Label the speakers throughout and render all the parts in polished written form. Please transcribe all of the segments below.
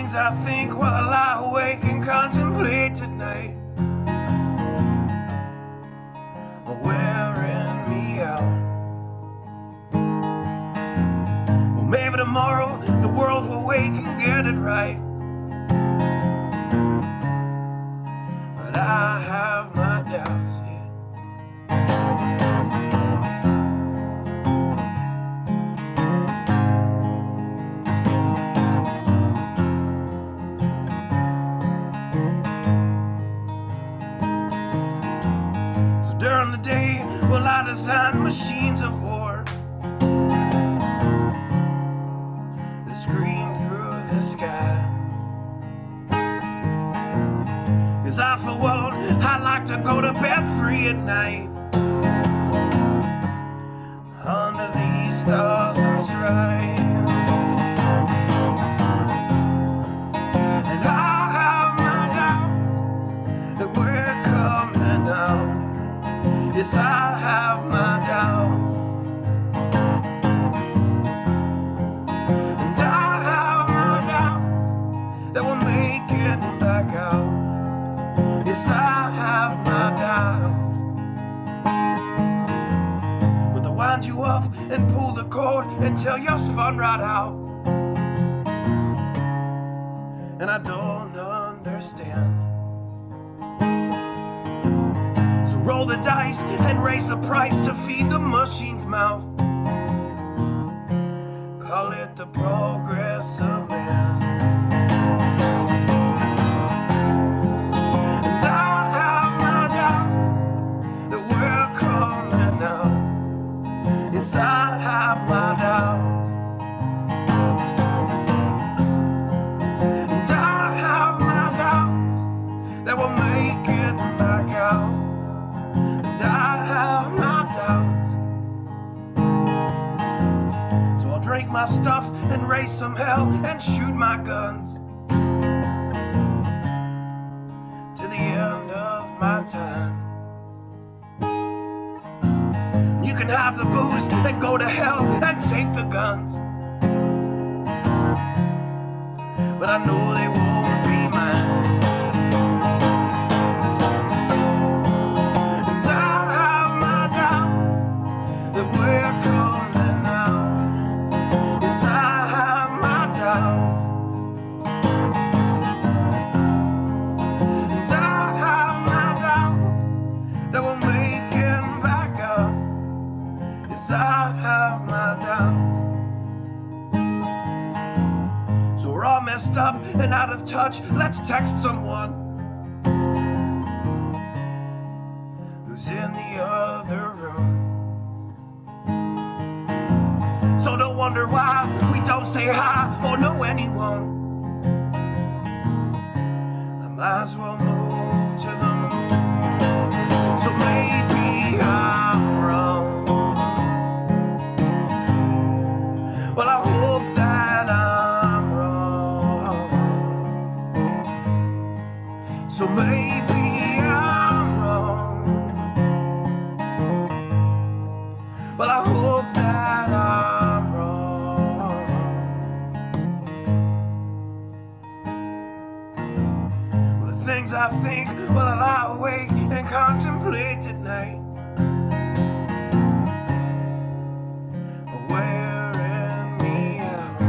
Speaker 1: things I think while I lie awake and contemplate tonight are wearing me out. Well, maybe tomorrow the world will wake and get it right, but I have my doubts, yeah. So during the day, well, I design machines of war that scream through the sky. 'Cause I, for one, I like to go to bed free at night under these stars and stripes. And I have my doubt that we're coming out. Yes, I have my doubts. And I have my doubts that we'll make it back out. Yes, I have my doubts. But they'll wind you up and pull the cord until you're spun right out. And I don't understand. So roll the dice and raise the price to feed the machine's mouth. Call it the progress of man. And I have my doubt that we're coming out. Yes, I have my doubt. And I have my doubt that we'll make it back out. And I have my doubt. So I'll drink my stuff and raise some hell and shoot my guns to the end of my time. You can have the booze and go to hell and take the guns, but I know they won't be mine. And I have my doubt that we're coming out. Yes, I have my doubts. And I have my doubts that we'll make it back out. Yes, I have my doubts. So we're all messed up and out of touch. Let's text someone who's in the other room. So don't wonder why we don't say hi or know anyone. I might as well move to the moon. So maybe I'm wrong. Well, I hope that I'm wrong. So maybe I'm wrong. Well, I hope that I'm wrong. Well, the things I think while I lie awake and contemplate at night are wearing me out.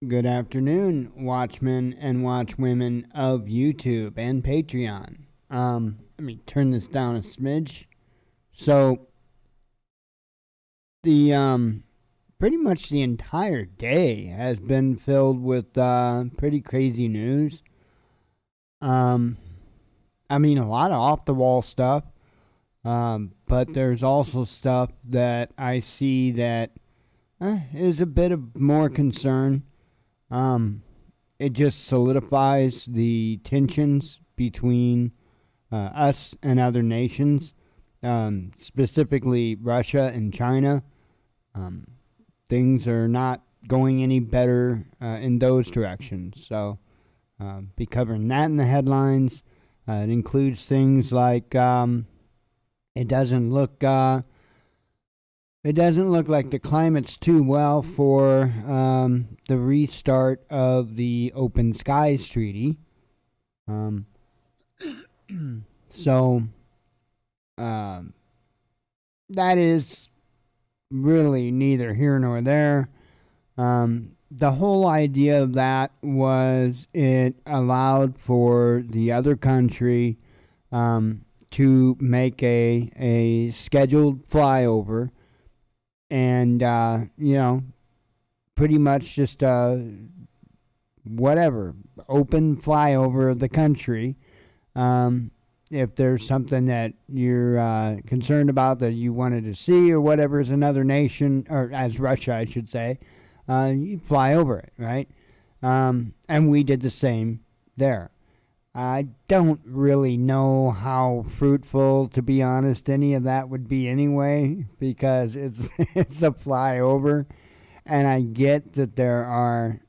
Speaker 2: Good afternoon, Watchmen and Watchwomen of YouTube and Patreon. Let me turn this down a smidge. So, the pretty much the entire day has been filled with pretty crazy news. I mean, a lot of off-the-wall stuff, but there's also stuff that I see that is a bit of more concern. It just solidifies the tensions between us and other nations, specifically Russia and China. Things are not going any better in those directions. So be covering that in the headlines. It includes things like it doesn't look It doesn't look like the climate's too well for the restart of the Open Skies Treaty. Um, so um, that is really neither here nor there. The whole idea of that was it allowed for the other country to make a scheduled flyover and, pretty much just whatever, open flyover of the country. If there's something that you're concerned about that you wanted to see or whatever as another nation, or as Russia, I should say, you fly over it, right? And we did the same there. I don't really know how fruitful, to be honest, any of that would be anyway, because it's it's a flyover, and I get that there are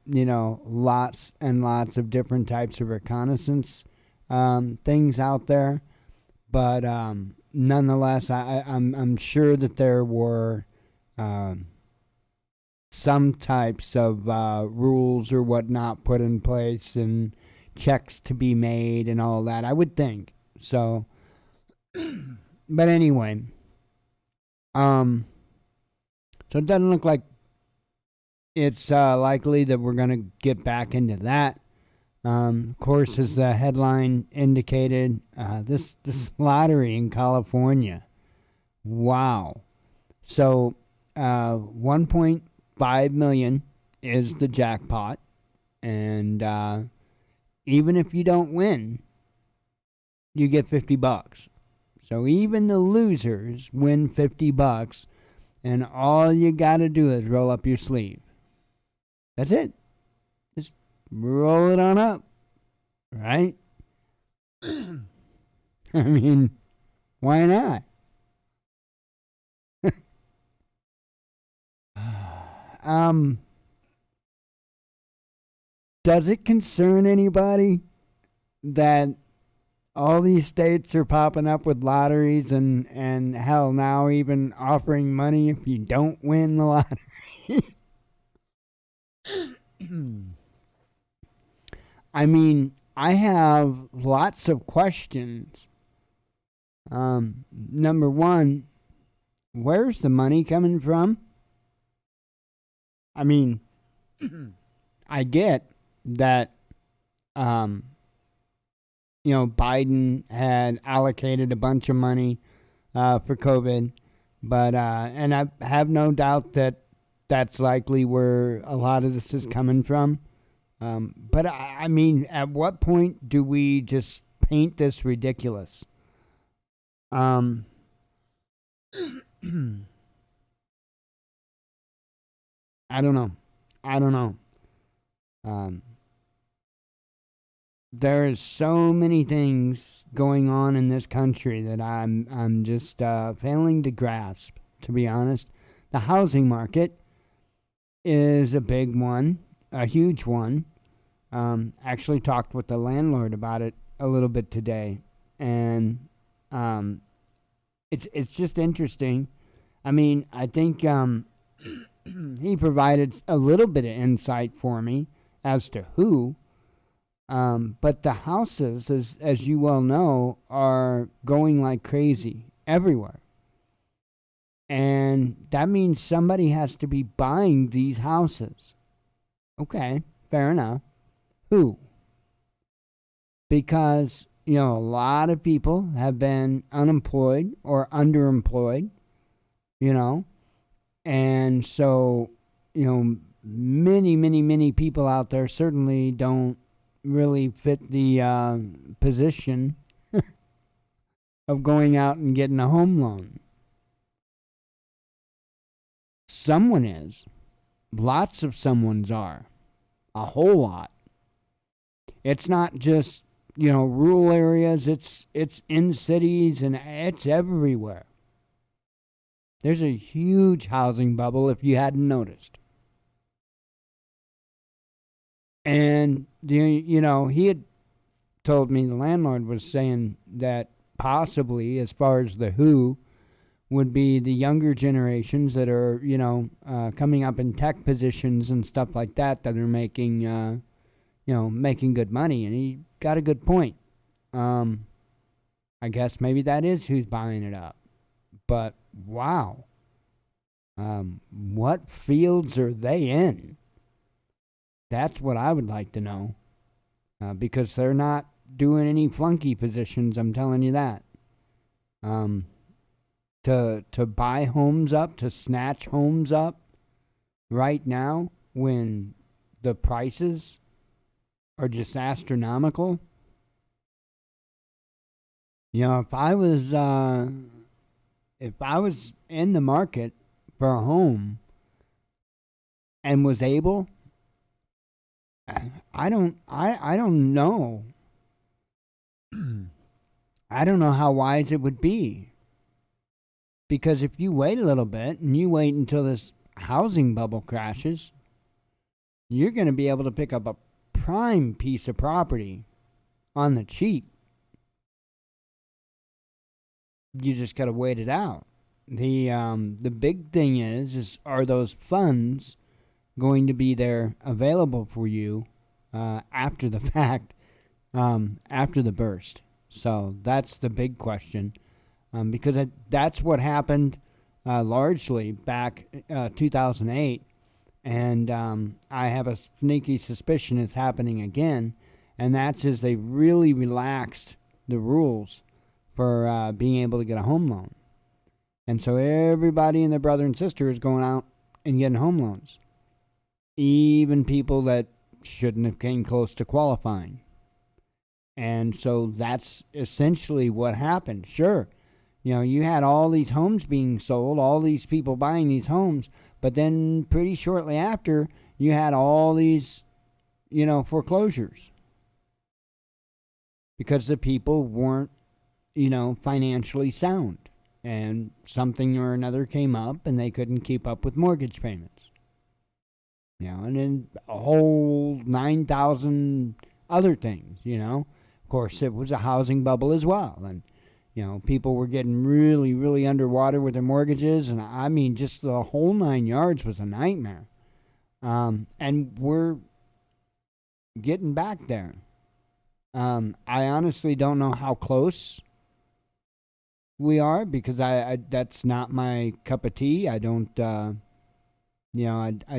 Speaker 2: lots and lots of different types of reconnaissance things out there, but nonetheless, I'm sure that there were some types of rules or whatnot put in place and checks to be made and all that. I would think so. But anyway, so it doesn't look like it's likely that we're gonna get back into that. Of course, as the headline indicated, this lottery in California. Wow. So, 1.5 million is the jackpot, and even if you don't win, you get $50. So even the losers win $50, and all you gotta do is roll up your sleeve. That's it. Just roll it on up, right? I mean, why not? Does it concern anybody that all these states are popping up with lotteries and hell now even offering money if you don't win the lottery? I mean, I have lots of questions. Number one, where's the money coming from? I mean, I get that, Biden had allocated a bunch of money for COVID, but and I have no doubt that that's likely where a lot of this is coming from. But I mean, at what point do we just paint this ridiculous? I don't know. I don't know. Um, there's so many things going on in this country that I'm just failing to grasp. To be honest, the housing market is a big one, a huge one. Actually talked with the landlord about it a little bit today, and it's just interesting. I mean, I think he provided a little bit of insight for me as to who. But the houses, as you well know, are going like crazy everywhere. And that means somebody has to be buying these houses. Okay, fair enough. Who? Because, a lot of people have been unemployed or underemployed, and so, many, many, many people out there certainly don't really fit the position of going out and getting a home loan. Someone is. Lots of someones are. A whole lot. It's not just, rural areas, it's in cities and it's everywhere. There's a huge housing bubble if you hadn't noticed. And, he had told me, the landlord was saying that possibly, as far as the who, would be the younger generations that are, coming up in tech positions and stuff like that are making, making good money. And he got a good point. I guess maybe that is who's buying it up. But wow. What fields are they in? That's what I would like to know. Because they're not doing any flunky positions, I'm telling you that. To buy homes up, to snatch homes up right now when the prices are just astronomical. If I was in the market for a home and was able, I don't know. I don't know how wise it would be. Because if you wait a little bit and you wait until this housing bubble crashes, you're going to be able to pick up a prime piece of property on the cheap. You just got to wait it out. The big thing is are those funds going to be there available for you after the fact, after the burst? So that's the big question. Because that's what happened largely back 2008. And I have a sneaky suspicion it's happening again. And that's as they really relaxed the rules for being able to get a home loan. And so everybody and their brother and sister is going out and getting home loans. Even people that shouldn't have came close to qualifying. And so that's essentially what happened. Sure. You had all these homes being sold, all these people buying these homes, but then pretty shortly after, you had all these, foreclosures. Because the people weren't, financially sound. And something or another came up and they couldn't keep up with mortgage payments. And then a whole 9,000 other things, Of course, it was a housing bubble as well. And people were getting really, really underwater with their mortgages. And I mean, just the whole 9 yards was a nightmare. And we're getting back there. I honestly don't know how close we are because I that's not my cup of tea. I don't, I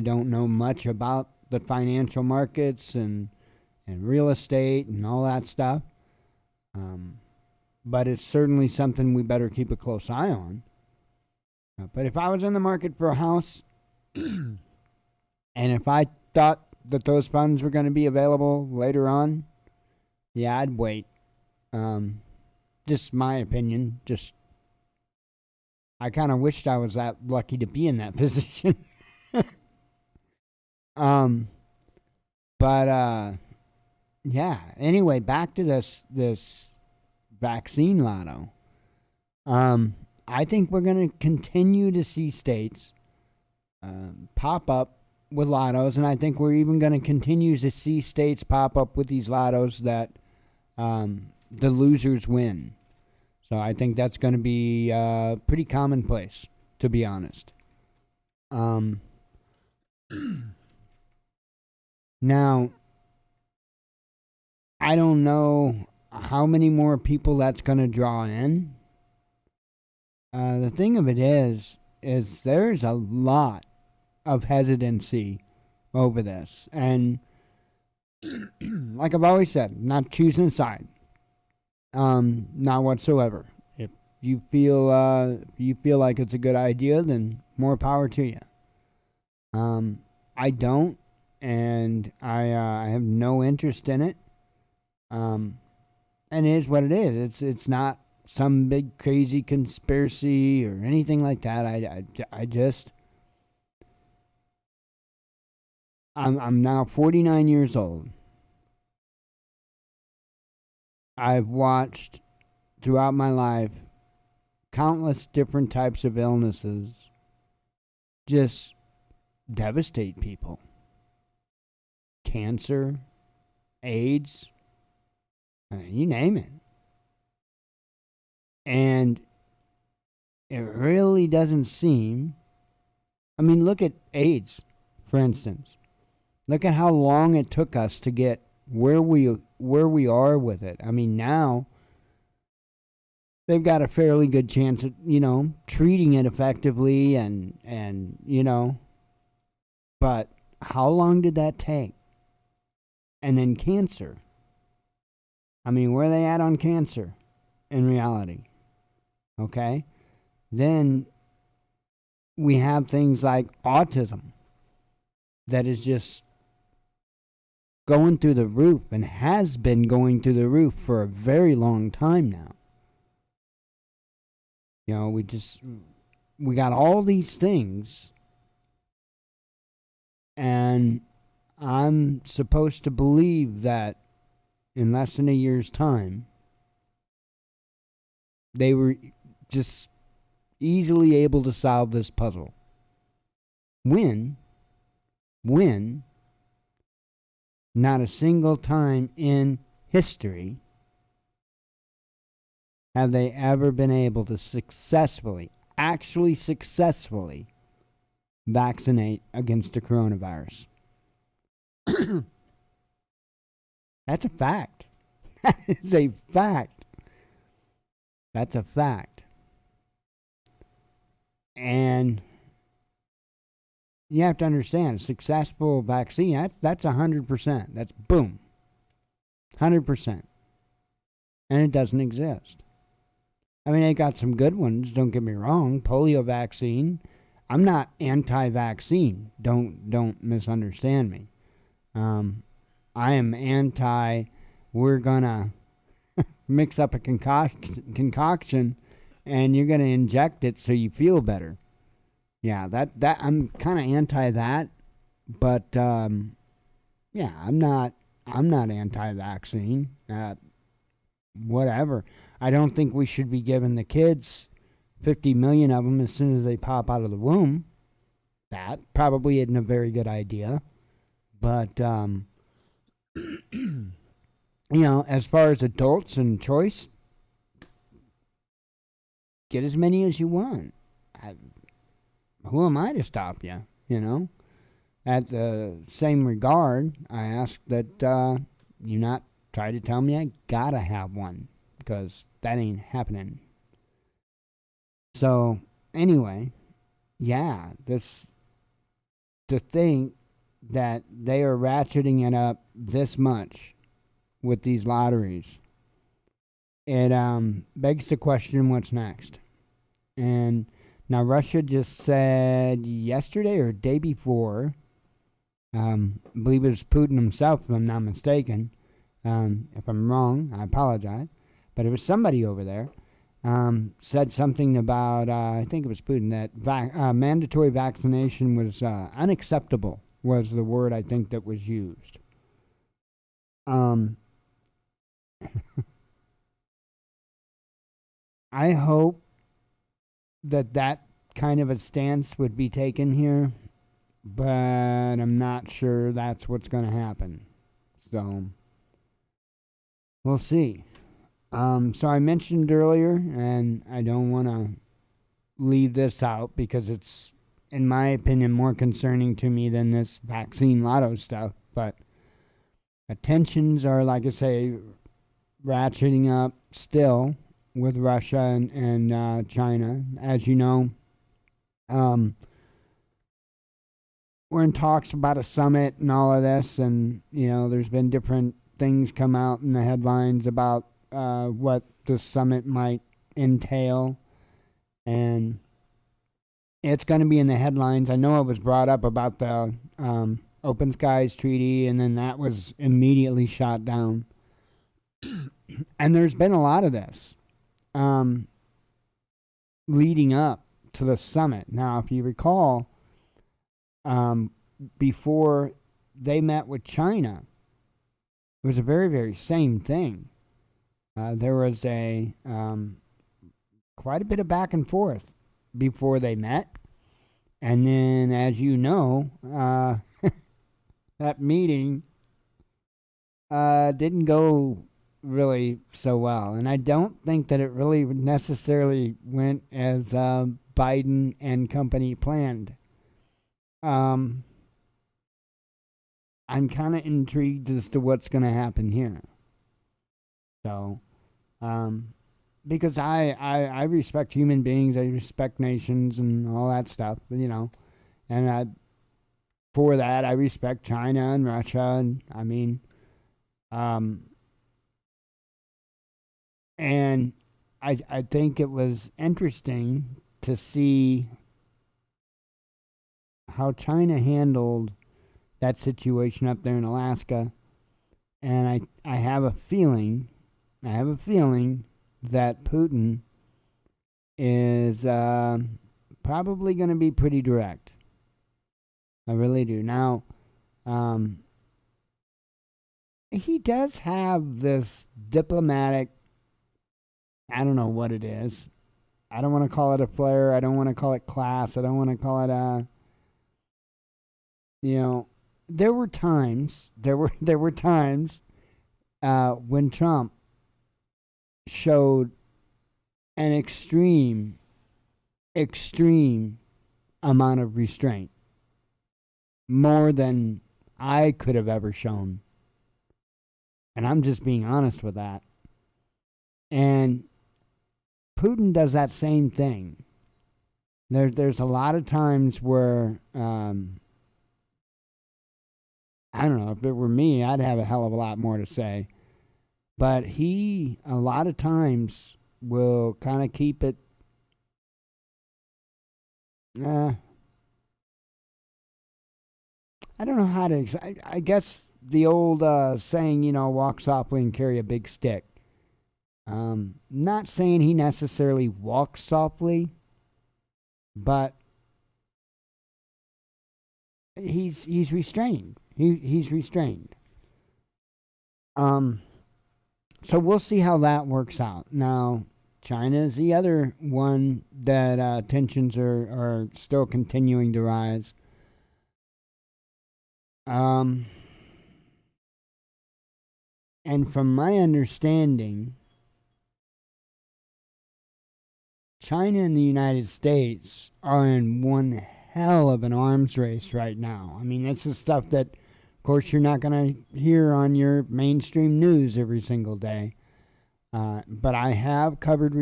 Speaker 2: don't know much about the financial markets and real estate and all that stuff. But it's certainly something we better keep a close eye on. But if I was in the market for a house, and if I thought that those funds were going to be available later on, yeah, I'd wait. Just my opinion. I kind of wished I was that lucky to be in that position. But yeah. Anyway, back to this vaccine lotto. I think we're going to continue to see states pop up with lottos, and I think we're even going to continue to see states pop up with these lottos that the losers win. So I think that's going to be pretty commonplace, to be honest. Now, I don't know how many more people that's going to draw in. The thing of it is there's a lot of hesitancy over this. And like I've always said, not choosing a side. Not whatsoever. If you feel like it's a good idea, then more power to you. I don't, and I have no interest in it. And it is what it is. It's not some big crazy conspiracy or anything like that. I just I'm now 49 years old. I've watched throughout my life countless different types of illnesses just devastate people. Cancer, AIDS, you name it. And it really doesn't seem. I mean, look at AIDS, for instance. Look at how long it took us to get where we are with it. I mean, now they've got a fairly good chance at, treating it effectively and but how long did that take? And then cancer. I mean, where are they at on cancer in reality? Okay? Then we have things like autism that is just going through the roof and has been going through the roof for a very long time now. We got all these things, and I'm supposed to believe that in less than a year's time, they were just easily able to solve this puzzle. When not a single time in history have they ever been able to actually successfully vaccinate against the coronavirus. That's a fact. That is a fact. That's a fact. And you have to understand, a successful vaccine, that's 100%. That's boom. 100%. And it doesn't exist. I mean, they got some good ones, don't get me wrong. Polio vaccine. I'm not anti-vaccine. Don't misunderstand me. I am anti, we're gonna mix up a concoction and you're gonna inject it so you feel better. Yeah, that I'm kind of anti that, but yeah, I'm not anti-vaccine. Whatever. I don't think we should be giving the kids 50 million of them as soon as they pop out of the womb. That probably isn't a very good idea. But as far as adults and choice, get as many as you want. Who am I to stop you? At the same regard, I ask that you not try to tell me I gotta have one, because that ain't happening. So anyway, yeah, to think that they are ratcheting it up this much with these lotteries, it begs the question, what's next? And now Russia just said yesterday or day before, I believe it was Putin himself, if I'm not mistaken. If I'm wrong, I apologize. But it was somebody over there said something about, I think it was Putin, that mandatory vaccination was unacceptable, was the word I think that was used. I hope that kind of a stance would be taken here, but I'm not sure that's what's going to happen. So we'll see. So I mentioned earlier, and I don't want to leave this out because it's, in my opinion, more concerning to me than this vaccine lotto stuff, but tensions are, like I say, ratcheting up still with Russia and China. As you know, we're in talks about a summit and all of this, and there's been different things come out in the headlines about what the summit might entail, and it's going to be in the headlines. I know it was brought up about the Open Skies Treaty, and then that was immediately shot down. And there's been a lot of this leading up to the summit. Now, if you recall, before they met with China, it was a very, very same thing. There was quite a bit of back and forth before they met. And then, as you know, that meeting didn't go really so well. And I don't think that it really necessarily went as Biden and company planned. Um, I'm kind of intrigued as to what's going to happen here. So, um, because I respect human beings, I respect nations and all that stuff, and for that I respect China and Russia, and um, and I think it was interesting to see how China handled that situation up there in Alaska, and I have a feeling, that Putin is probably going to be pretty direct. I really do. Now, um, he does have this diplomatic. I don't know what it is. I don't want to call it a flair. I don't want to call it class. I don't want to call it you know, there were times. There were times when Trump showed an extreme amount of restraint, more than I could have ever shown. And I'm just being honest with that. And Putin does that same thing. There's a lot of times where I don't know, if it were me, I'd have a hell of a lot more to say. But he a lot of times will kind of keep it. Uh, I don't know how to. I guess the old saying, walk softly and carry a big stick. Not saying he necessarily walks softly, but he's restrained. He's restrained. So we'll see how that works out. Now, China is the other one that tensions are still continuing to rise. And from my understanding, China and the United States are in one hell of an arms race right now. I mean, that's the stuff that, of course, you're not going to hear on your mainstream news every single day. But I have covered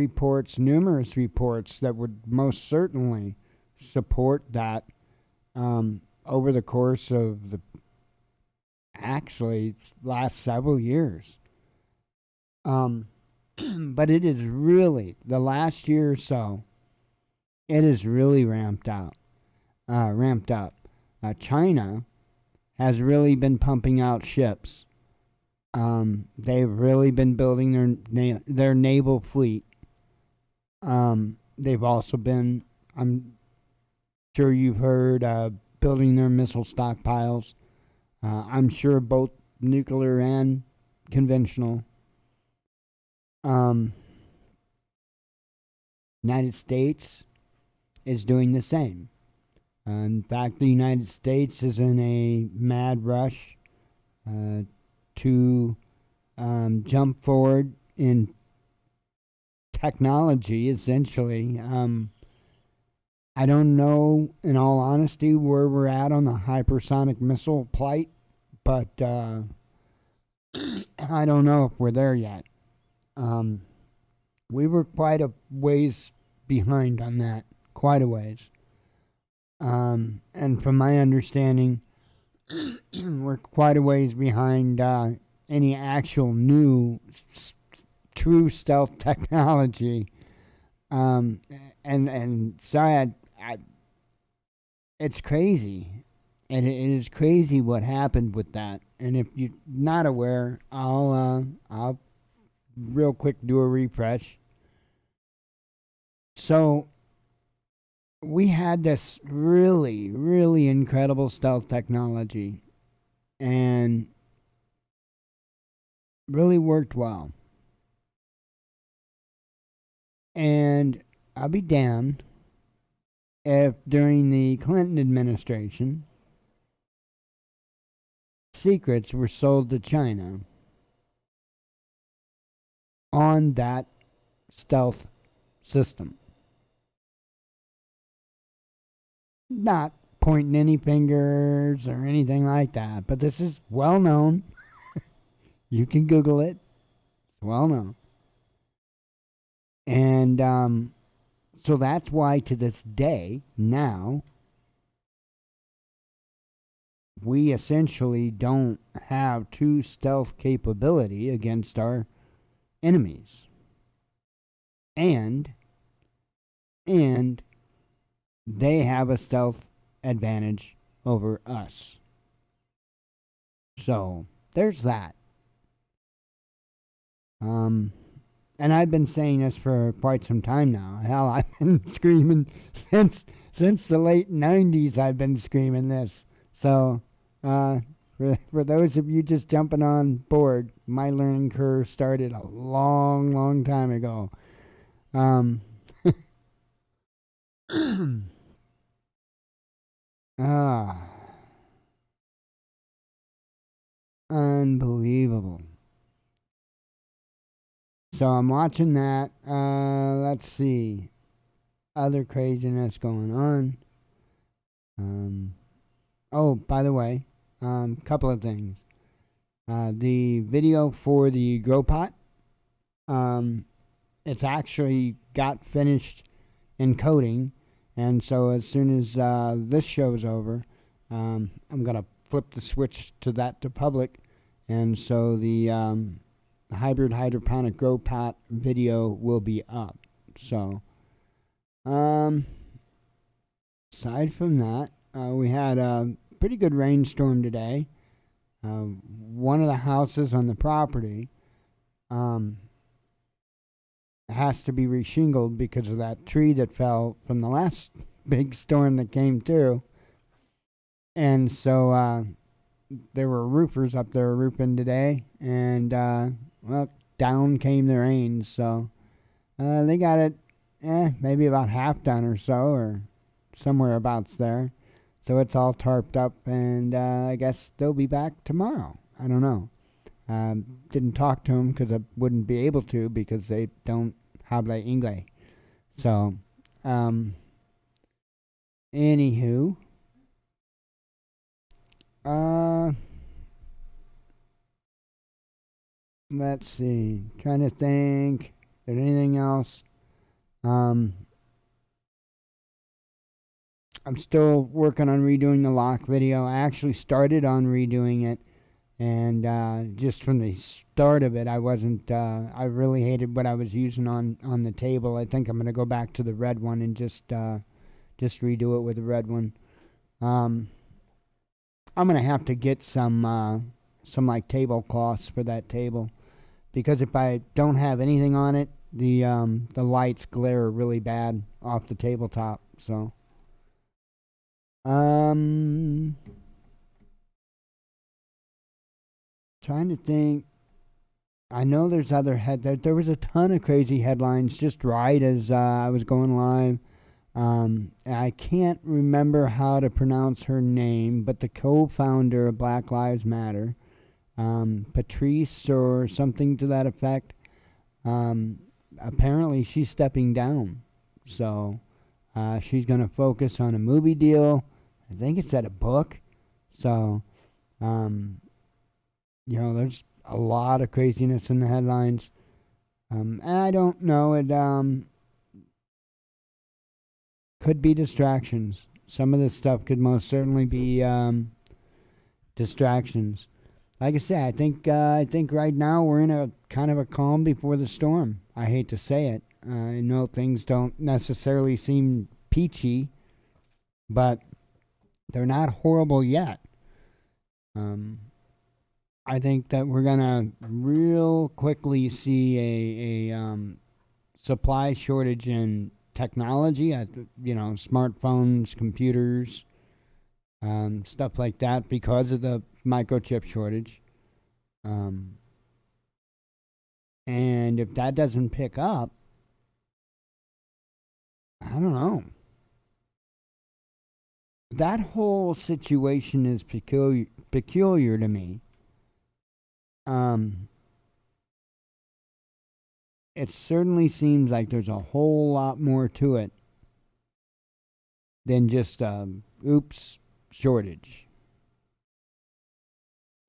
Speaker 2: numerous reports that would most certainly support that over the course of the actually last several years. But it is really, the last year or so, it is really ramped up. China has really been pumping out ships. They've really been building their naval fleet. They've also been, I'm sure you've heard, building their missile stockpiles. I'm sure both nuclear and conventional. United States is doing the same. In fact, the United States is in a mad rush to jump forward in technology, essentially. I don't know, in all honesty, where we're at on the hypersonic missile plight, but I don't know if we're there yet. We were quite a ways behind on that, quite a ways. And from my understanding, we're quite a ways behind any actual new, true stealth technology. And sorry, it's crazy, and it is crazy what happened with that. And if you're not aware, I'll real quick do a refresh. So we had this really, really incredible stealth technology, and really worked well. And I'll be damned if during the Clinton administration secrets were sold to China. on that stealth system. Not pointing any fingers or anything like that, but this is well known. You can Google it. It's well known. And so that's why to this day, now, we essentially don't have true stealth capability against our enemies. And they have a stealth advantage over us. So there's that. And I've been saying this for quite some time now. Hell, I've been screaming since the late '90s. I've been screaming this. So, for those of you just jumping on board, my learning curve started a long, long time ago. Unbelievable. So I'm watching that. Let's see. Other craziness going on. Oh, by the way, couple of things. The video for the grow pot, it's actually got finished encoding, and so as soon as this show's over, I'm gonna flip the switch to public, and so the hybrid hydroponic grow pot video will be up. So, aside from that, we had a pretty good rainstorm today. One of the houses on the property has to be reshingled because of that tree that fell from the last big storm that came through. And so there were roofers up there roofing today, and well, down came the rain. So they got it maybe about half done or so, or somewhere abouts there. So it's all tarped up, and I guess they'll be back tomorrow. I don't know. Didn't talk to them because I wouldn't be able to because they don't habla inglés. So, anywho, let's see. Trying to think. Is there anything else? I'm still working on redoing the lock video. I actually started on redoing it, and just from the start of it, I wasn't. I really hated what I was using on the table. I think I'm gonna go back to the red one and just redo it with the red one. I'm gonna have to get some like tablecloths for that table, because if I don't have anything on it, the lights glare really bad off the tabletop. So. Trying to think. I know there's other there was a ton of crazy headlines just right as I was going live. I can't remember how to pronounce her name, but the co-founder of Black Lives Matter, Patrice or something to that effect, apparently she's stepping down. So she's going to focus on a movie deal. I think it's at a book. So, there's a lot of craziness in the headlines. And I don't know. It could be distractions. Some of this stuff could most certainly be distractions. Like I say, I think right now we're in a kind of a calm before the storm. I hate to say it. I know things don't necessarily seem peachy, but they're not horrible yet. I think that we're gonna real quickly see a supply shortage in technology. Smartphones, computers, stuff like that, because of the microchip shortage. And if that doesn't pick up, I don't know. That whole situation is peculiar to me. it certainly seems like there's a whole lot more to it than just oops shortage.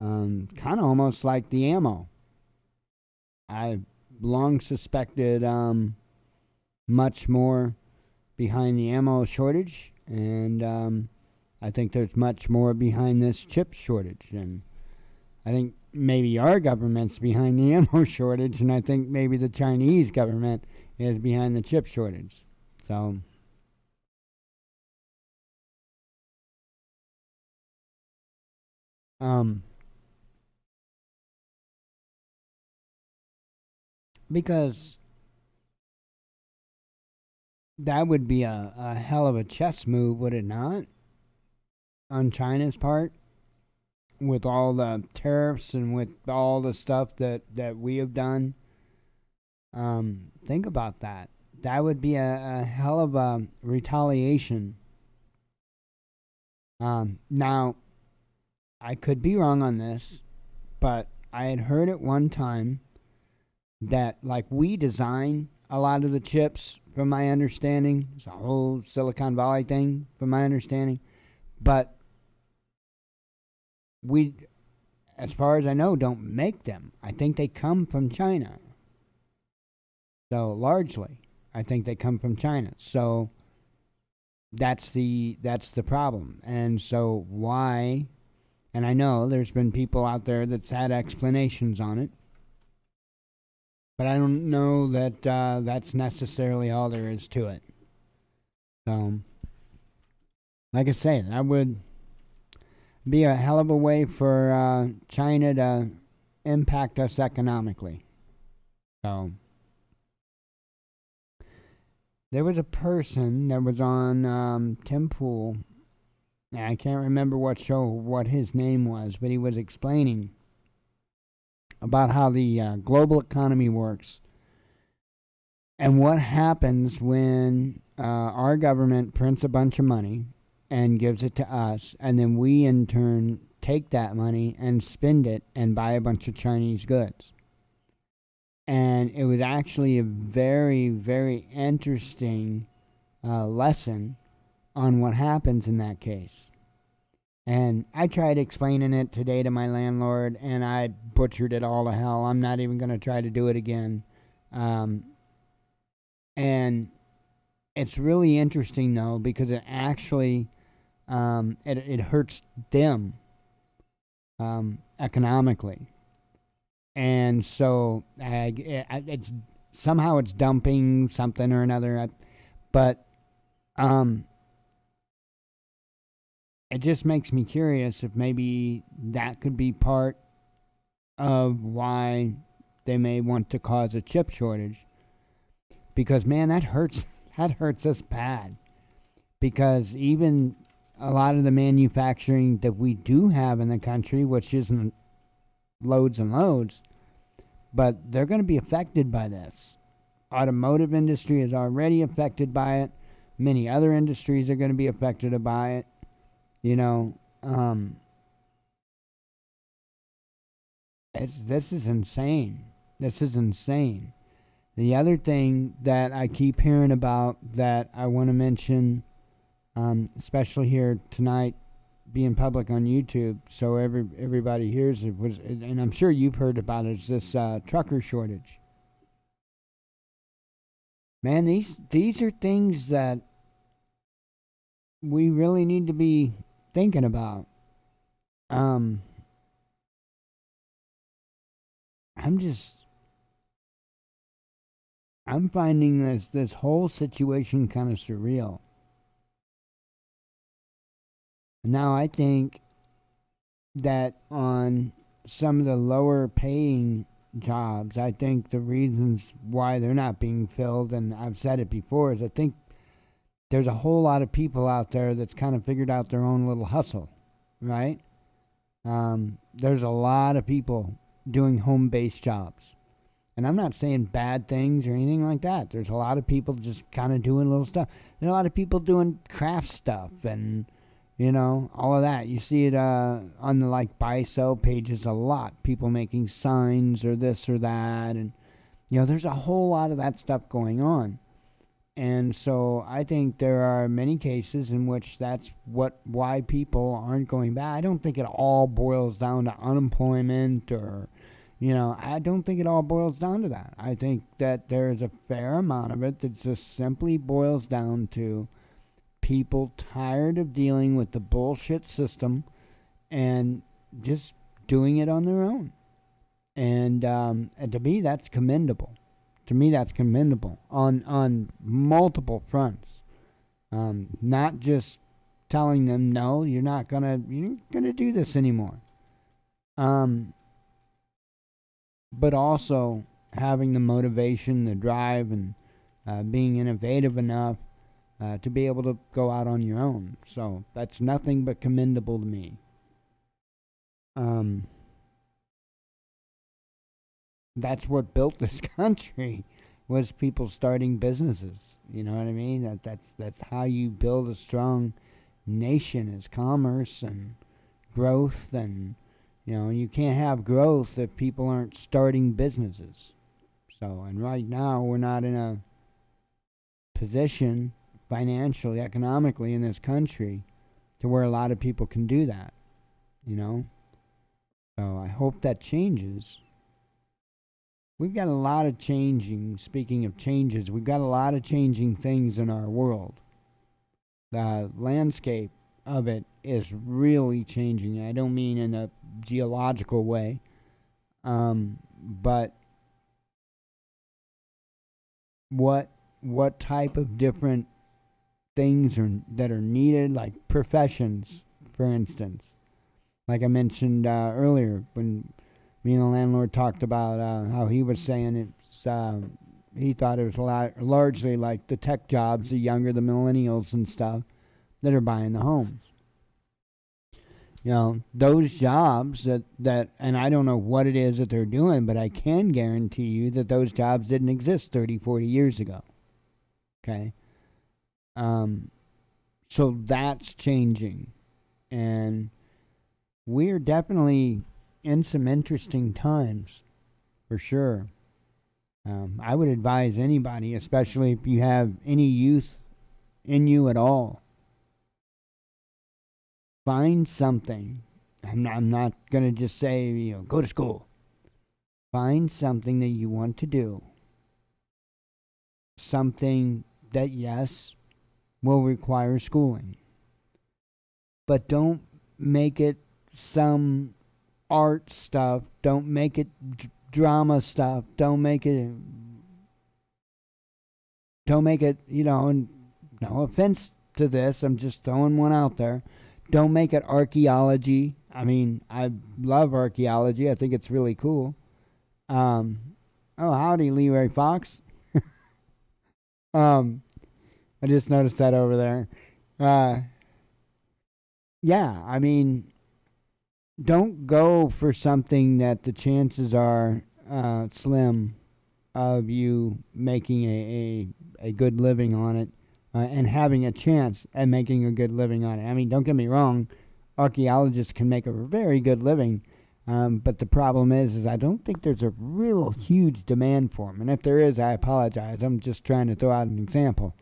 Speaker 2: Kind of almost like the ammo. I've long suspected much more behind the ammo shortage, and I think there's much more behind this chip shortage, and I think maybe our government's behind the ammo shortage, and I think maybe the Chinese government is behind the chip shortage. So, because that would be a hell of a chess move, would it not? On China's part, with all the tariffs and with all the stuff that we have done. Think about that. That would be a hell of a retaliation. Now, I could be wrong on this, but I had heard at one time that, like, we design a lot of the chips, from my understanding. It's a whole Silicon Valley thing, from my understanding. But we, as far as I know, don't make them. I think they come from China. So largely, I think they come from China. So that's the problem. And so why? And I know there's been people out there that's had explanations on it, but I don't know that that's necessarily all there is to it. So, like I say, that would be a hell of a way for China to impact us economically. So, there was a person that was on Tim Pool. I can't remember what his name was, but he was explaining about how the global economy works and what happens when our government prints a bunch of money and gives it to us, and then we in turn take that money and spend it and buy a bunch of Chinese goods. And it was actually a very, very interesting lesson on what happens in that case. And I tried explaining it today to my landlord, and I butchered it all to hell. I'm not even going to try to do it again. And it's really interesting, though, because it actually it hurts them economically. And so it's somehow it's dumping something or another, but it just makes me curious if maybe that could be part of why they may want to cause a chip shortage. Because man, that hurts us bad. Because even a lot of the manufacturing that we do have in the country, which isn't loads and loads, but they're going to be affected by this. Automotive industry is already affected by it. Many other industries are going to be affected by it. You know, this is insane. This is insane. The other thing that I keep hearing about that I want to mention, especially here tonight, being public on YouTube, so everybody hears it, was, and I'm sure you've heard about it, is this trucker shortage. Man, these are things that we really need to be thinking about. I'm finding this whole situation kind of surreal. Now I think that on some of the lower paying jobs, I think the reasons why they're not being filled, and I've said it before, is I think there's a whole lot of people out there that's kind of figured out their own little hustle, right? There's a lot of people doing home-based jobs. And I'm not saying bad things or anything like that. There's a lot of people just kind of doing little stuff. There's a lot of people doing craft stuff and, all of that. You see it on the buy-sell pages a lot. People making signs or this or that. And, there's a whole lot of that stuff going on. And so I think there are many cases in which that's why people aren't going back. I don't think it all boils down to unemployment or, I don't think it all boils down to that. I think that there's a fair amount of it that just simply boils down to people tired of dealing with the bullshit system and just doing it on their own. And to me, that's commendable. To me, that's commendable on multiple fronts. Not just telling them, no, you're not gonna do this anymore. But also having the motivation, the drive, and being innovative enough to be able to go out on your own. So that's nothing but commendable to me. That's what built this country, was people starting businesses. You know what I mean? That's how you build a strong nation, is commerce and growth. And you can't have growth if people aren't starting businesses. So, and right now we're not in a position financially, economically in this country to where a lot of people can do that. So I hope that changes. We've got a lot of speaking of changes, we've got a lot of changing things in our world. The landscape of it is really changing. I don't mean in a geological way, but what type of different things that are needed, like professions, for instance. Like I mentioned earlier, when me and the landlord talked about how he was saying he thought it was largely like the tech jobs, the younger, the millennials and stuff, that are buying the homes. Those jobs that, and I don't know what it is that they're doing, but I can guarantee you that those jobs didn't exist 30, 40 years ago. Okay? So that's changing. And we're definitely in some interesting times, for sure. I would advise anybody, especially if you have any youth in you at all, find something. I'm not going to just say, go to school. Find something that you want to do. Something that, yes, will require schooling. But don't make it some art stuff. Don't make it drama stuff. Don't make it, and no offense to this, I'm just throwing one out there. Don't make it archaeology. I mean, I love archaeology. I think it's really cool. Oh, howdy, Leroy Fox. I just noticed that over there. Yeah, I mean, don't go for something that the chances are slim of you making a good living on it and having a chance at making a good living on it. I mean, don't get me wrong, archaeologists can make a very good living, but the problem is I don't think there's a real huge demand for them. And if there is, I apologize. I'm just trying to throw out an example.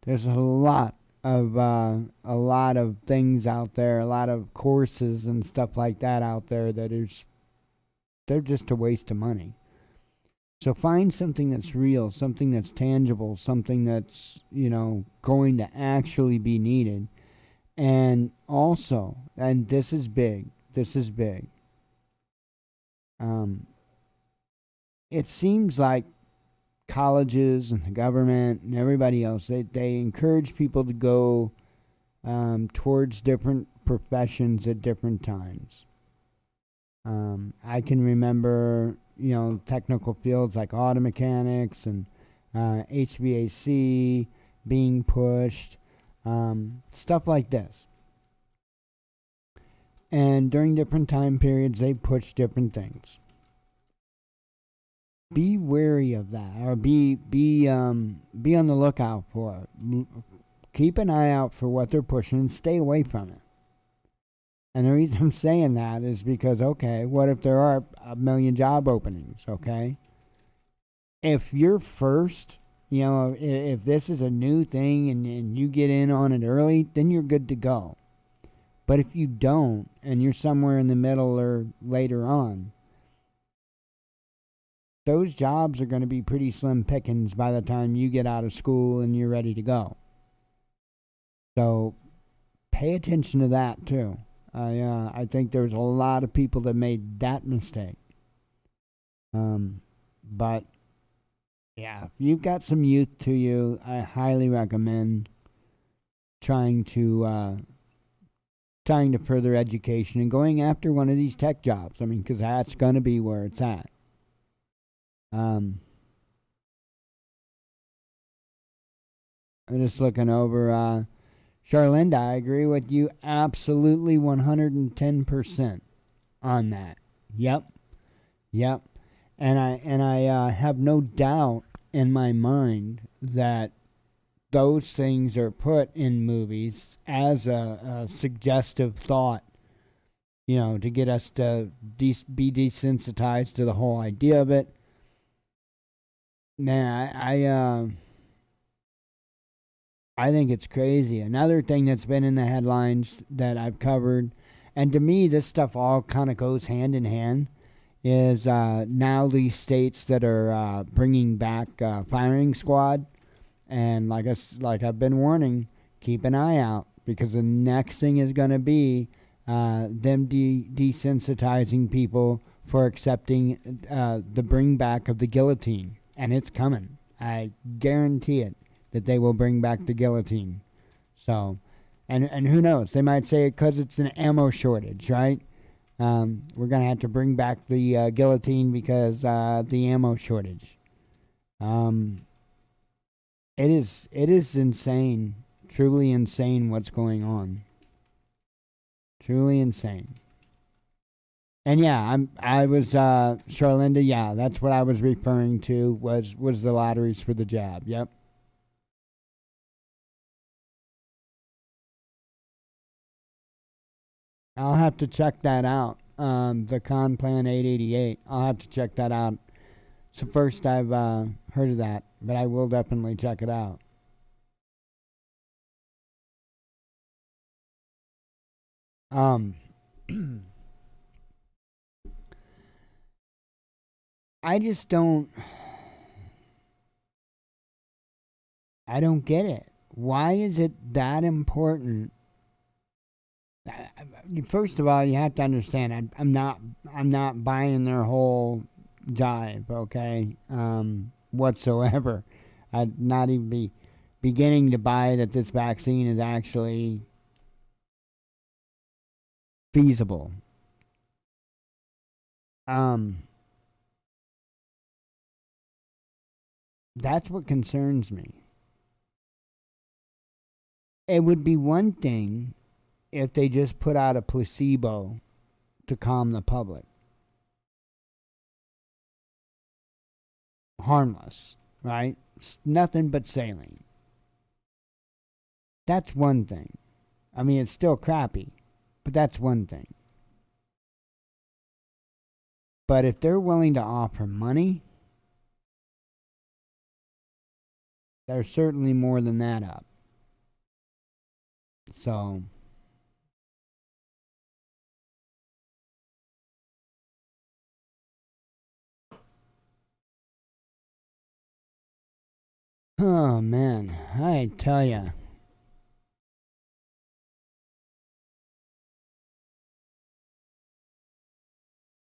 Speaker 2: There's a lot of things out there, a lot of courses and stuff like that out there they're just a waste of money. So find something that's real, something that's tangible, something that's, going to actually be needed. And also, and this is big, it seems like colleges and the government and everybody else, they encourage people to go towards different professions at different times. I can remember, technical fields like auto mechanics and HVAC being pushed, stuff like this. And during different time periods, they push different things. Be wary of that, or be on the lookout for it. Keep an eye out for what they're pushing and stay away from it. And the reason I'm saying that is because, okay, what if there are 1 million job openings, okay? if you're first, if this is a new thing and you get in on it early, then you're good to go. But if you don't, and you're somewhere in the middle or later on, those jobs are going to be pretty slim pickings by the time you get out of school and you're ready to go. So pay attention to that too. I think there's a lot of people that made that mistake. But yeah, if you've got some youth to you, I highly recommend trying to further education and going after one of these tech jobs. I mean, because that's going to be where it's at. I'm just looking over. Charlinda, I agree with you absolutely 110% on that. Yep. And I have no doubt in my mind that those things are put in movies as a suggestive thought, to get us to be desensitized to the whole idea of it. Man, I think it's crazy. Another thing that's been in the headlines that I've covered, and to me this stuff all kind of goes hand in hand, is now these states that are bringing back firing squad. And like I've been warning, keep an eye out, because the next thing is going to be them desensitizing people for accepting the bring back of the guillotine. And it's coming. I guarantee it, that they will bring back the guillotine. So, and who knows? They might say it because it's an ammo shortage, right? We're going to have to bring back the guillotine because the ammo shortage. It is insane, truly insane what's going on. Truly insane. And yeah, I was Charlinda. Yeah, that's what I was referring to was the lotteries for the jab. Yep. I'll have to check that out. The Con Plan 888. I'll have to check that out. It's the first I've heard of that, but I will definitely check it out. I just don't. I don't get it. Why is it that important? First of all, you have to understand. I'm not buying their whole jive. Okay, whatsoever. I'd not even be beginning to buy that this vaccine is actually feasible. That's what concerns me. It would be one thing if they just put out a placebo to calm the public. Harmless, right? It's nothing but saline. That's one thing. I mean, it's still crappy, but that's one thing. But if they're willing to offer money, there's certainly more than that up. So, oh man, I tell ya.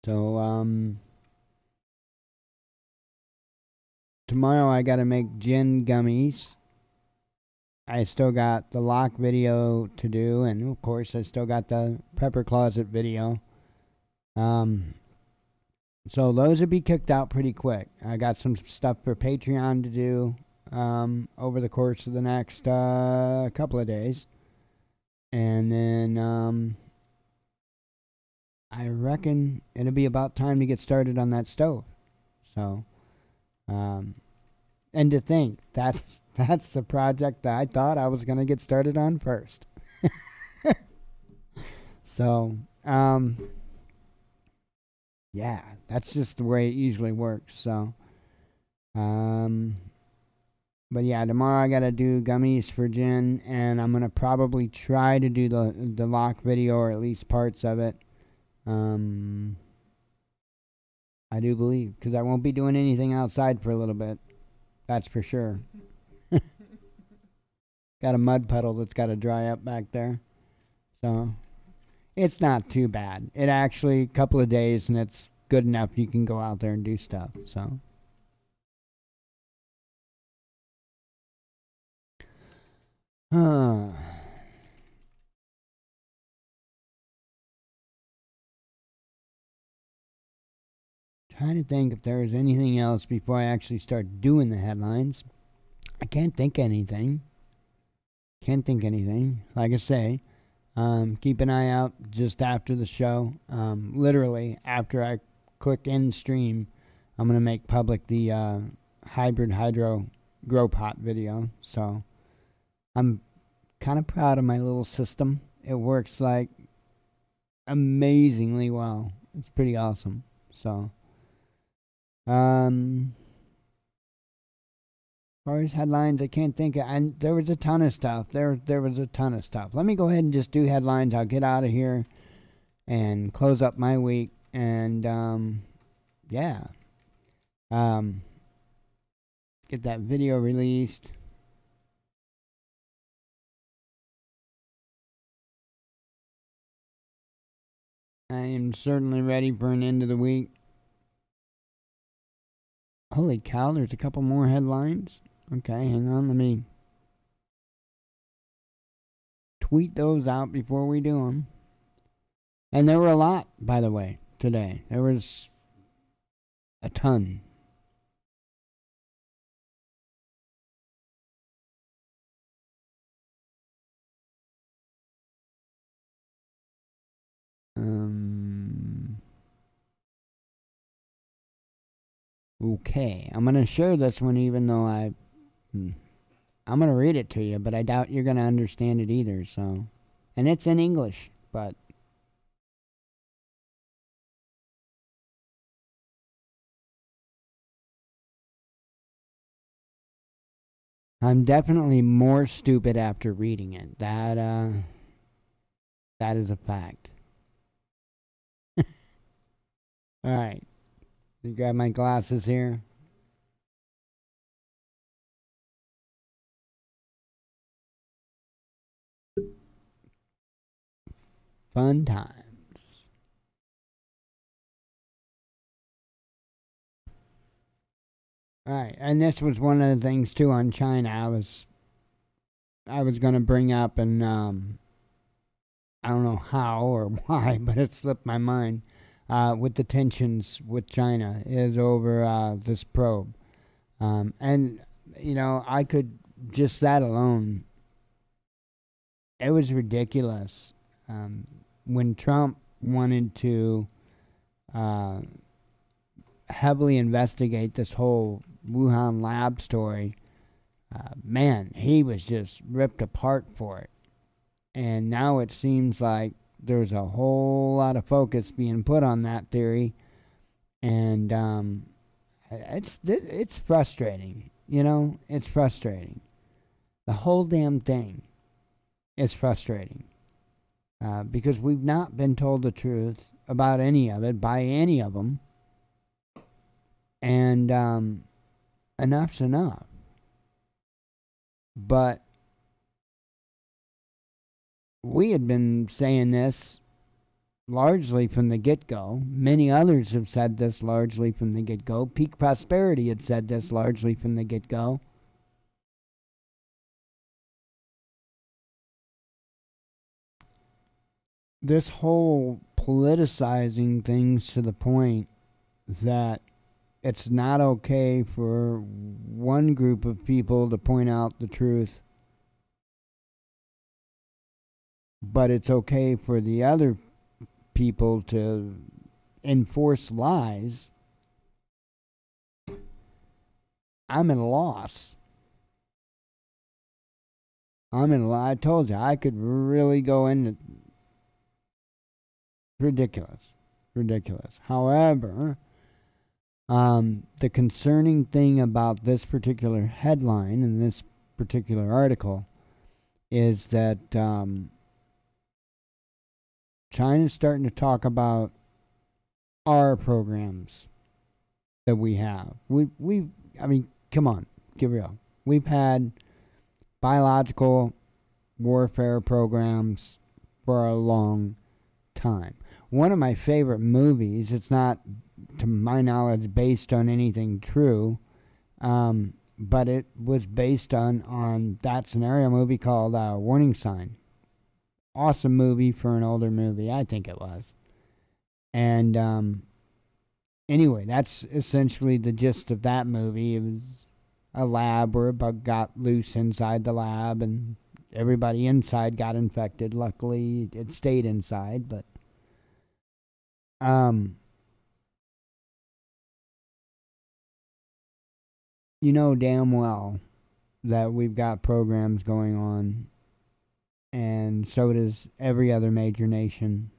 Speaker 2: So, tomorrow I gotta make gin gummies. I still got the lock video to do, and of course I still got the pepper closet video. So those will be kicked out pretty quick. I got some stuff for Patreon to do over the course of the next couple of days. And then I reckon it'll be about time to get started on that stove. So, and to think that's the project that I thought I was going to get started on first. So, yeah, that's just the way it usually works. So, But yeah, tomorrow I gotta do gummies for Jen, and I'm gonna probably try to do the lock video, or at least parts of it. I do believe, because I won't be doing anything outside for a little bit. That's for sure. Got a mud puddle that's got to dry up back there. So it's not too bad. It actually, a couple of days, and it's good enough you can go out there and do stuff. So. Trying to think if there is anything else before I actually start doing the headlines. I can't think anything. Like I say, keep an eye out just after the show. Literally, after I click end stream, I'm going to make public the hybrid hydro grow pot video. So I'm kind of proud of my little system. It works like amazingly well. It's pretty awesome. So, as far as headlines, I can't think of, and there was a ton of stuff. There was a ton of stuff. Let me go ahead and just do headlines. I'll get out of here and close up my week. And yeah, get that video released. I am certainly ready for an end of the week. Holy cow, there's a couple more headlines. Okay, hang on, let me tweet those out before we do them. And there were a lot, by the way, today. There was a ton. Okay, I'm going to share this one even though I'm going to read it to you, but I doubt you're going to understand it either, so. And it's in English, but. I'm definitely more stupid after reading it. That is a fact. Alright. Let me grab my glasses here. Fun times. Alright, and this was one of the things too on China I was gonna bring up, and I don't know how or why, but it slipped my mind. With the tensions with China is over this probe. And, you know, I could, just that alone, it was ridiculous. When Trump wanted to heavily investigate this whole Wuhan lab story, man, he was just ripped apart for it. And now it seems like there's a whole lot of focus being put on that theory, and it's frustrating. You know, it's frustrating. The whole damn thing is frustrating because we've not been told the truth about any of it by any of them, and enough's enough. But we had been saying this largely from the get-go. Many others have said this largely from the get-go. Peak Prosperity had said this largely from the get-go. This whole politicizing things to the point that it's not okay for one group of people to point out the truth, but it's okay for the other people to enforce lies. I'm at a loss. I told you, I could really go into ridiculous. However, The concerning thing about this particular headline and this particular article is that China's starting to talk about our programs that we have. I mean, come on, get real. We've had biological warfare programs for a long time. One of my favorite movies, it's not, to my knowledge, based on anything true, but it was based on that scenario, movie called Warning Sign. Awesome movie for an older movie, I think it was. And anyway, that's essentially the gist of that movie. It was a lab where a bug got loose inside the lab, and everybody inside got infected. Luckily, it stayed inside, but you know damn well that we've got programs going on, and so does every other major nation.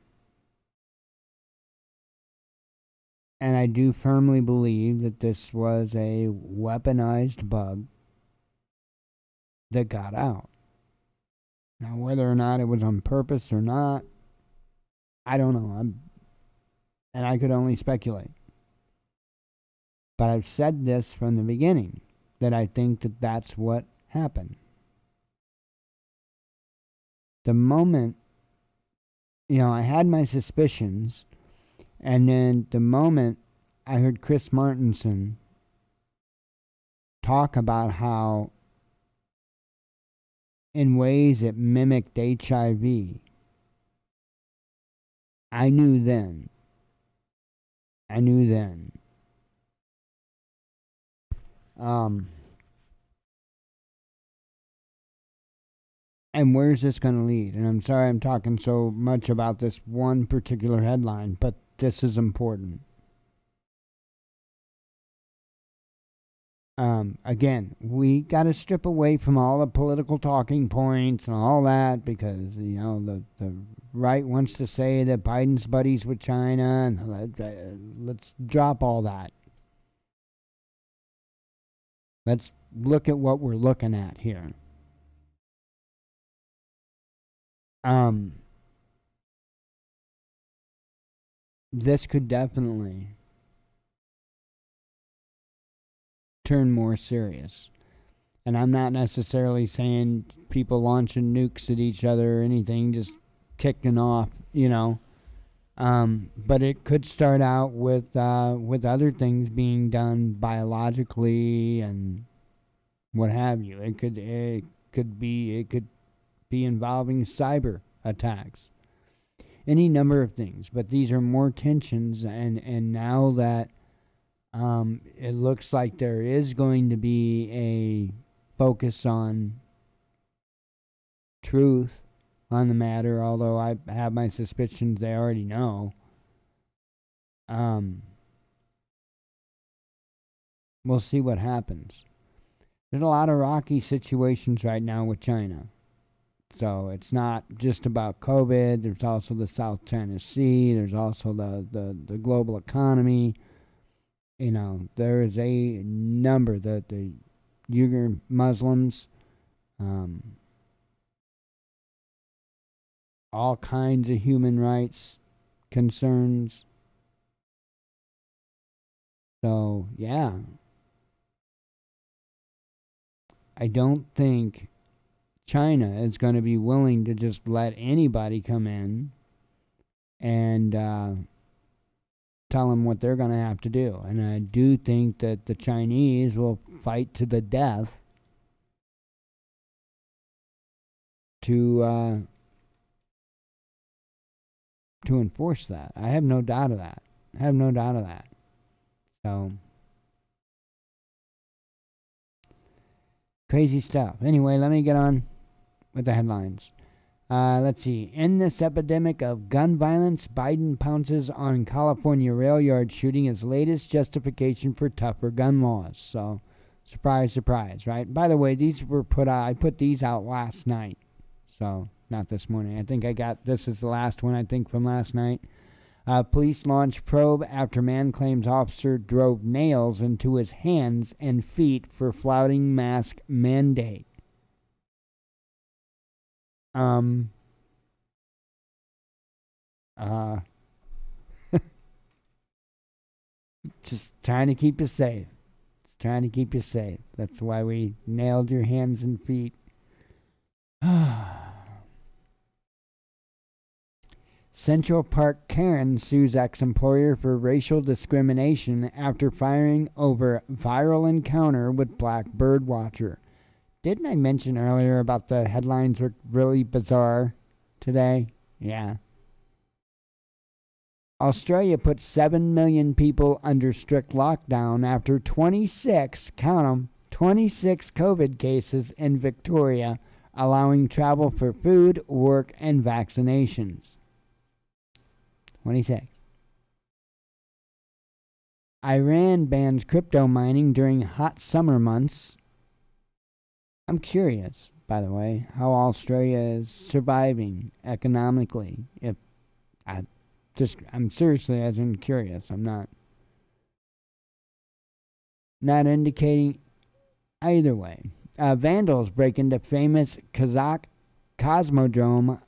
Speaker 2: And I do firmly believe that this was a weaponized bug that got out. Now, whether or not it was on purpose or not, I don't know. And I could only speculate. But I've said this from the beginning, that I think that that's what happened. The moment, I had my suspicions, and then the moment I heard Chris Martenson talk about how in ways it mimicked HIV, I knew then. And where's this going to lead? And I'm sorry I'm talking so much about this one particular headline, but this is important. Again, we got to strip away from all the political talking points and all that, because the right wants to say that Biden's buddies with China, and let's drop all that. Let's look at what we're looking at here. This could definitely turn more serious. And I'm not necessarily saying people launching nukes at each other or anything, just kicking off, but it could start out with other things being done biologically and what have you. It could be involving cyber attacks, any number of things. But these are more tensions, and now that it looks like there is going to be a focus on truth on the matter, although I have my suspicions they already know. We'll see what happens. There's a lot of rocky situations right now with China. So it's not just about COVID. There's also the South China Sea. There's also the global economy. There is a number, the Uyghur Muslims, all kinds of human rights concerns. So, yeah. I don't think China is going to be willing to just let anybody come in and tell them what they're going to have to do. And I do think that the Chinese will fight to the death to enforce that. I have no doubt of that. So, crazy stuff. Anyway, let me get on with the headlines. Let's see. In this epidemic of gun violence, Biden pounces on California rail yard shooting as latest justification for tougher gun laws. So, surprise, surprise, right? By the way, these were I put these out last night. So, not this morning. I think this is the last one, I think, from last night. Police launch probe after man claims officer drove nails into his hands and feet for flouting mask mandate. Just trying to keep you safe. Just trying to keep you safe. That's why we nailed your hands and feet. Central Park Karen sues ex-employer for racial discrimination after firing over viral encounter with black bird watcher. Didn't I mention earlier about the headlines were really bizarre today? Yeah. Australia put 7 million people under strict lockdown after 26, count 'em, 26 COVID cases in Victoria, allowing travel for food, work, and vaccinations. 26. Iran bans crypto mining during hot summer months. I'm curious, by the way, how Australia is surviving economically. I'm seriously as in curious. I'm not indicating either way. Vandals break into famous Kazakh cosmodrome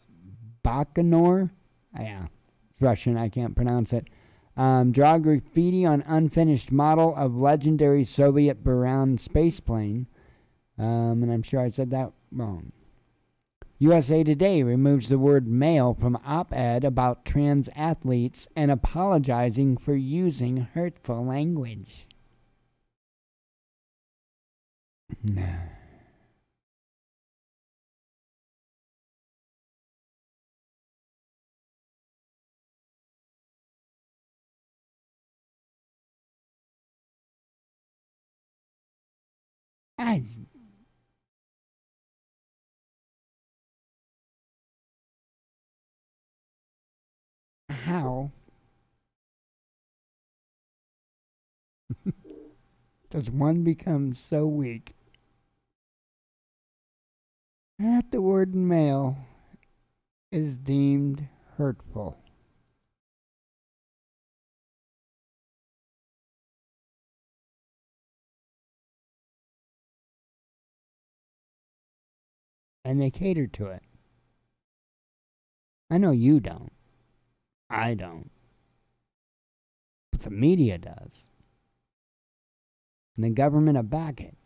Speaker 2: Baikonur. Yeah, it's Russian. I can't pronounce it. Draw graffiti on unfinished model of legendary Soviet Buran spaceplane. And I'm sure I said that wrong. USA Today removes the word male from op-ed about trans athletes and apologizing for using hurtful language. How does one become so weak that the word male is deemed hurtful? And they cater to it. I know you don't. I don't. But the media does. And the government will back it.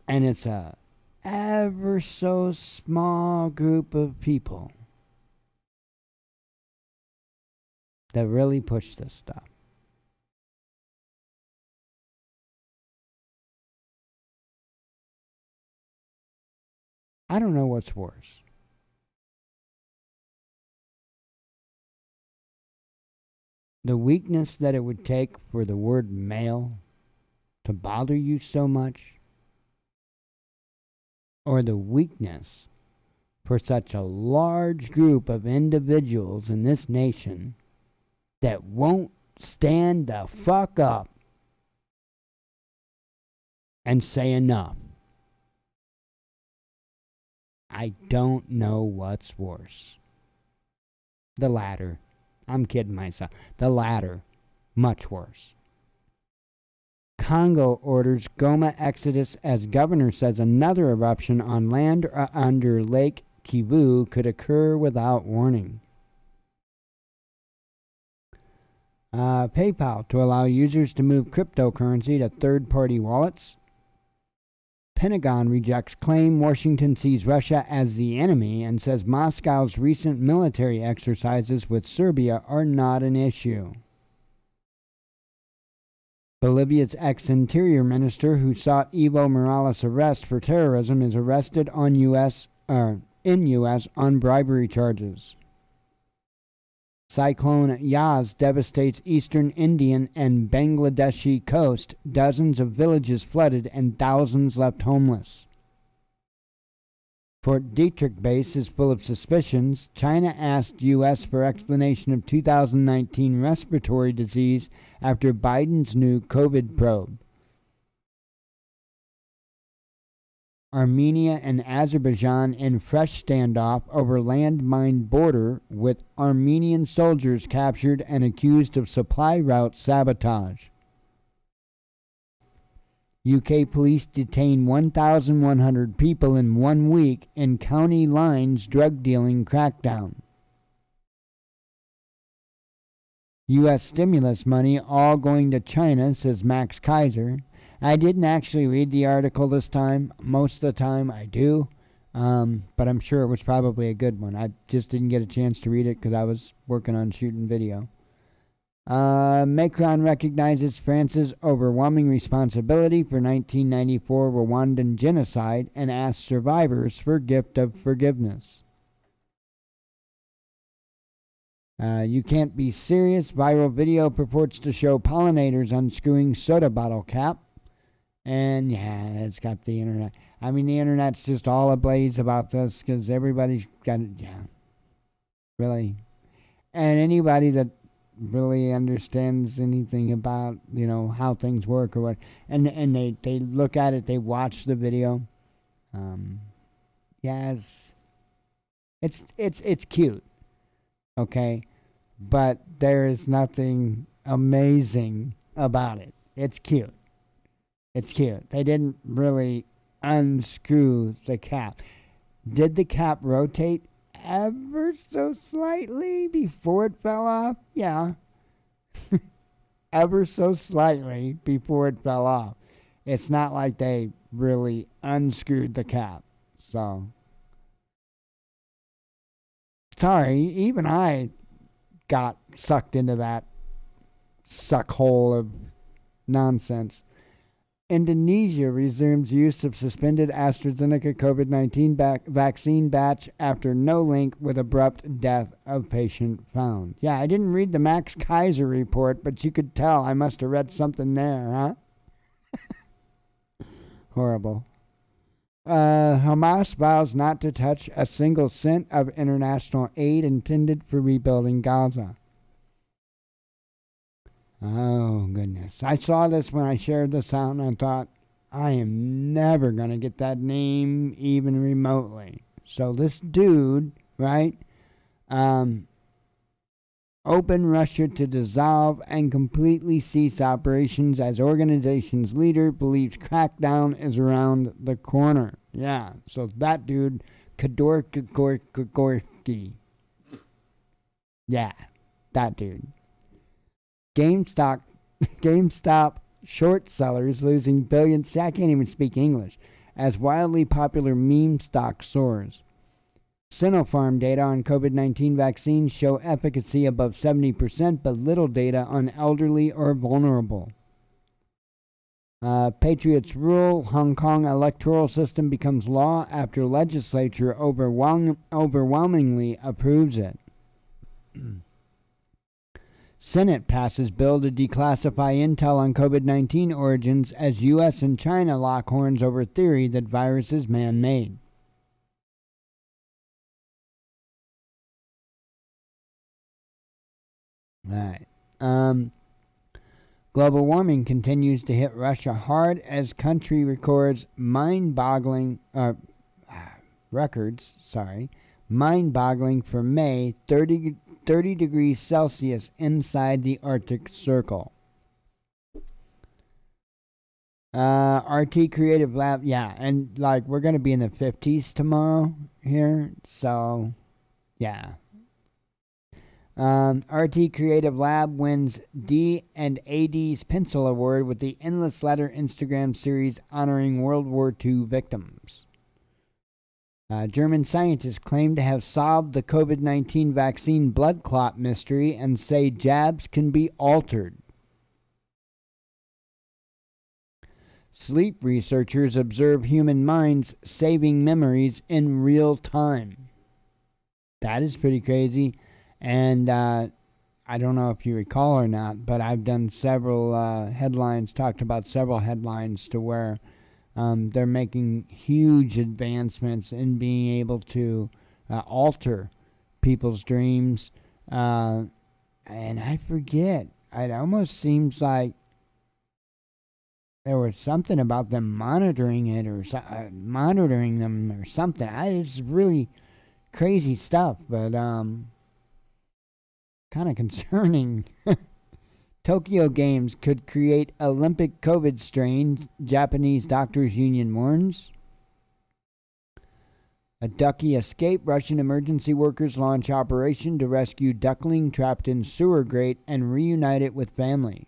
Speaker 2: And it's a ever so small group of people that really push this stuff. I don't know what's worse. The weakness that it would take for the word male to bother you so much, or the weakness for such a large group of individuals in this nation that won't stand the fuck up and say enough. I don't know what's worse. The latter. I'm kidding myself. The latter. Much worse. Congo orders Goma exodus as governor says another eruption on land under Lake Kivu could occur without warning. PayPal to allow users to move cryptocurrency to third-party wallets. Pentagon rejects claim Washington sees Russia as the enemy and says Moscow's recent military exercises with Serbia are not an issue. Bolivia's ex-interior minister who sought Evo Morales' arrest for terrorism is arrested in U.S. on bribery charges. Cyclone Yas devastates eastern Indian and Bangladeshi coast. Dozens of villages flooded and thousands left homeless. Fort Detrick base is full of suspicions. China asked U.S. for explanation of 2019 respiratory disease after Biden's new COVID probe. Armenia and Azerbaijan in fresh standoff over landmine border with Armenian soldiers captured and accused of supply route sabotage. UK police detain 1,100 people in 1 week in county lines drug dealing crackdown. U.S. stimulus money all going to China, says Max Kaiser. I didn't actually read the article this time. Most of the time I do, but I'm sure it was probably a good one. I just didn't get a chance to read it because I was working on shooting video. Macron recognizes France's overwhelming responsibility for 1994 Rwandan genocide and asks survivors for gift of forgiveness. You can't be serious. Viral video purports to show pollinators unscrewing soda bottle cap. And yeah, it's got the internet. I mean, the internet's just all ablaze about this because everybody's got it. Yeah, really. And anybody that really understands anything about, how things work or what, and they look at it, they watch the video. Yes, it's cute. Okay, but there is nothing amazing about it. It's cute. It's cute. They didn't really unscrew the cap. Did the cap rotate ever so slightly before it fell off? Yeah. Ever so slightly before it fell off. It's not like they really unscrewed the cap. So, sorry, even I got sucked into that suck hole of nonsense. Indonesia resumes use of suspended AstraZeneca COVID-19 vaccine batch after no link with abrupt death of patient found. Yeah, I didn't read the Max Kaiser report, but you could tell I must have read something there, huh? Horrible. Hamas vows not to touch a single cent of international aid intended for rebuilding Gaza. Oh, goodness. I saw this when I shared this out, and I thought, I am never going to get that name even remotely. So this dude, right, opened Russia to dissolve and completely cease operations as organization's leader believes crackdown is around the corner. Yeah, so that dude, Khodorkovsky. Yeah, that dude. GameStop short sellers losing billions. See, I can't even speak English. As wildly popular meme stock soars. Sinopharm data on COVID-19 vaccines show efficacy above 70%, but little data on elderly or vulnerable. Patriots rule. Hong Kong electoral system becomes law after legislature overwhelmingly approves it. Senate passes bill to declassify intel on COVID-19 origins as U.S. and China lock horns over theory that virus is man-made. Right. Global warming continues to hit Russia hard as country records mind-boggling for May, 30 degrees Celsius inside the Arctic Circle. RT Creative Lab, yeah, and we're going to be in the 50s tomorrow here, so yeah. RT Creative Lab wins D&AD's Pencil Award with the Endless Letter Instagram series honoring World War II victims. German scientists claim to have solved the COVID-19 vaccine blood clot mystery and say jabs can be altered. Sleep researchers observe human minds saving memories in real time. That is pretty crazy. And I don't know if you recall or not, but I've done several talked about several headlines to where they're making huge advancements in being able to alter people's dreams. And I forget. It almost seems like there was something about them monitoring it or monitoring them or something. It's really crazy stuff, but kind of concerning. Tokyo Games could create Olympic COVID strain, Japanese doctors union warns. A ducky escape. Russian emergency workers launch operation to rescue duckling trapped in sewer grate and reunite it with family.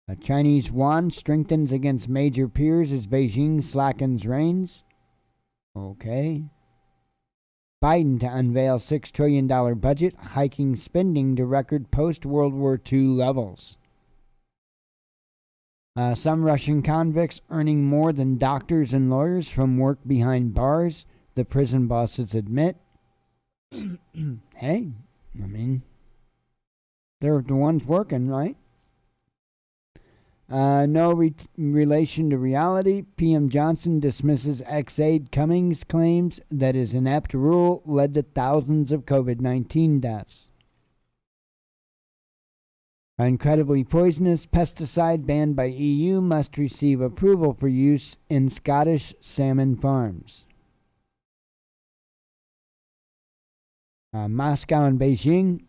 Speaker 2: A Chinese yuan strengthens against major peers as Beijing slackens reins. Okay. Biden to unveil $6 trillion budget, hiking spending to record post-World War II levels. Some Russian convicts earning more than doctors and lawyers from work behind bars, the prison bosses admit. Hey, I mean, they're the ones working, right? No relation to reality. PM Johnson dismisses ex-aide Cummings' claims that his inept rule led to thousands of COVID-19 deaths. Incredibly poisonous pesticide banned by EU must receive approval for use in Scottish salmon farms. Moscow and Beijing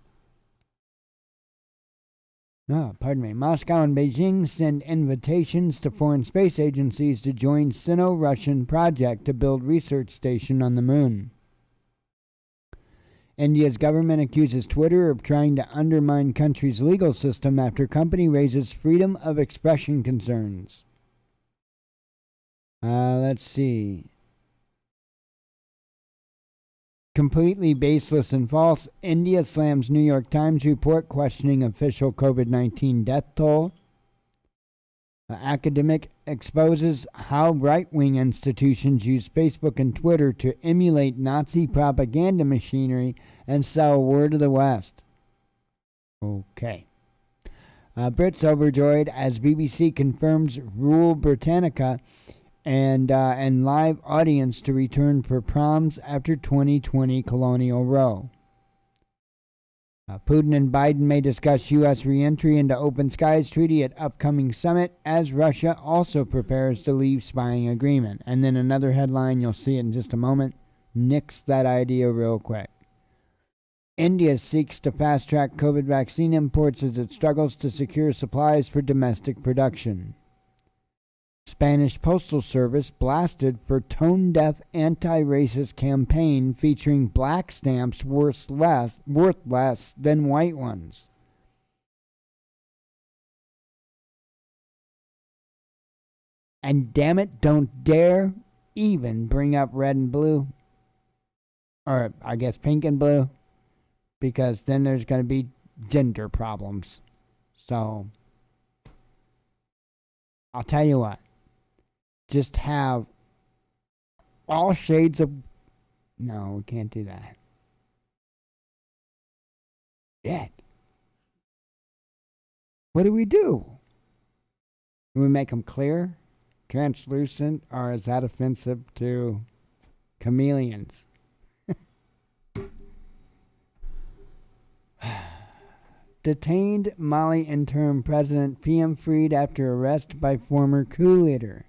Speaker 2: send invitations to foreign space agencies to join Sino-Russian project to build research station on the moon. India's government accuses Twitter of trying to undermine country's legal system after company raises freedom of expression concerns. Let's see. Completely baseless and false. India slams New York Times report questioning official COVID-19 death toll. Academic exposes how right-wing institutions use Facebook and Twitter to emulate Nazi propaganda machinery and sell word of the West. Okay. Brits overjoyed as BBC confirms Rule Britannica and live audience to return for proms after 2020 Colonial Row. Putin and Biden may discuss U.S. re-entry into Open Skies Treaty at upcoming summit as Russia also prepares to leave spying agreement. And then another headline, you'll see it in just a moment, nix that idea real quick. India seeks to fast-track COVID vaccine imports as it struggles to secure supplies for domestic production. Spanish Postal Service blasted for tone-deaf anti-racist campaign featuring black stamps worth less than white ones. And damn it, don't dare even bring up red and blue. Or I guess pink and blue. Because then there's going to be gender problems. So, I'll tell you what. Just have all shades of... No, we can't do that. Yet. What do? Do we make them clear, translucent, or is that offensive to chameleons? Detained Mali interim president, PM freed after arrest by former coup leader.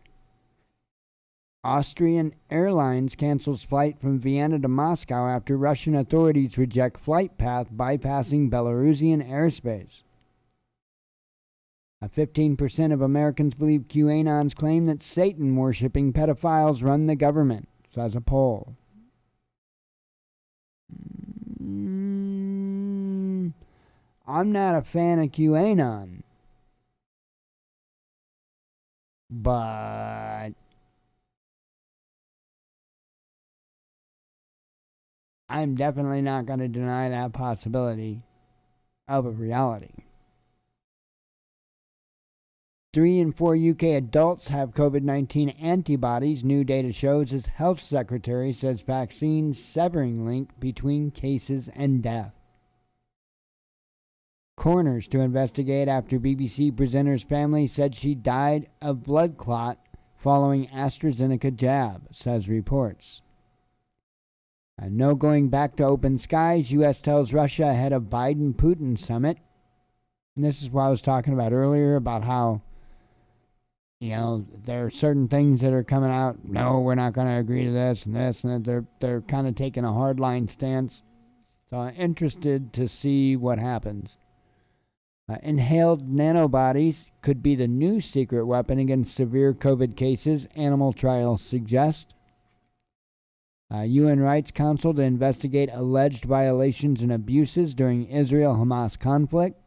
Speaker 2: Austrian Airlines cancels flight from Vienna to Moscow after Russian authorities reject flight path bypassing Belarusian airspace. 15% of Americans believe QAnon's claim that Satan-worshipping pedophiles run the government, says a poll. I'm not a fan of QAnon, but I'm definitely not going to deny that possibility of a reality. 3 in 4 UK adults have COVID-19 antibodies, new data shows, as health secretary says vaccines severing link between cases and death. Coroners to investigate after BBC presenter's family said she died of blood clot following AstraZeneca jab, says reports. No going back to open skies, U.S. tells Russia ahead of Biden-Putin summit. And this is what I was talking about earlier, about how There are certain things that are coming out. No, we're not going to agree to this and this, and they're kind of taking a hardline stance. So I'm interested to see what happens. Inhaled nanobodies could be the new secret weapon against severe COVID cases, animal trials suggest. UN Rights Council to investigate alleged violations and abuses during Israel-Hamas conflict.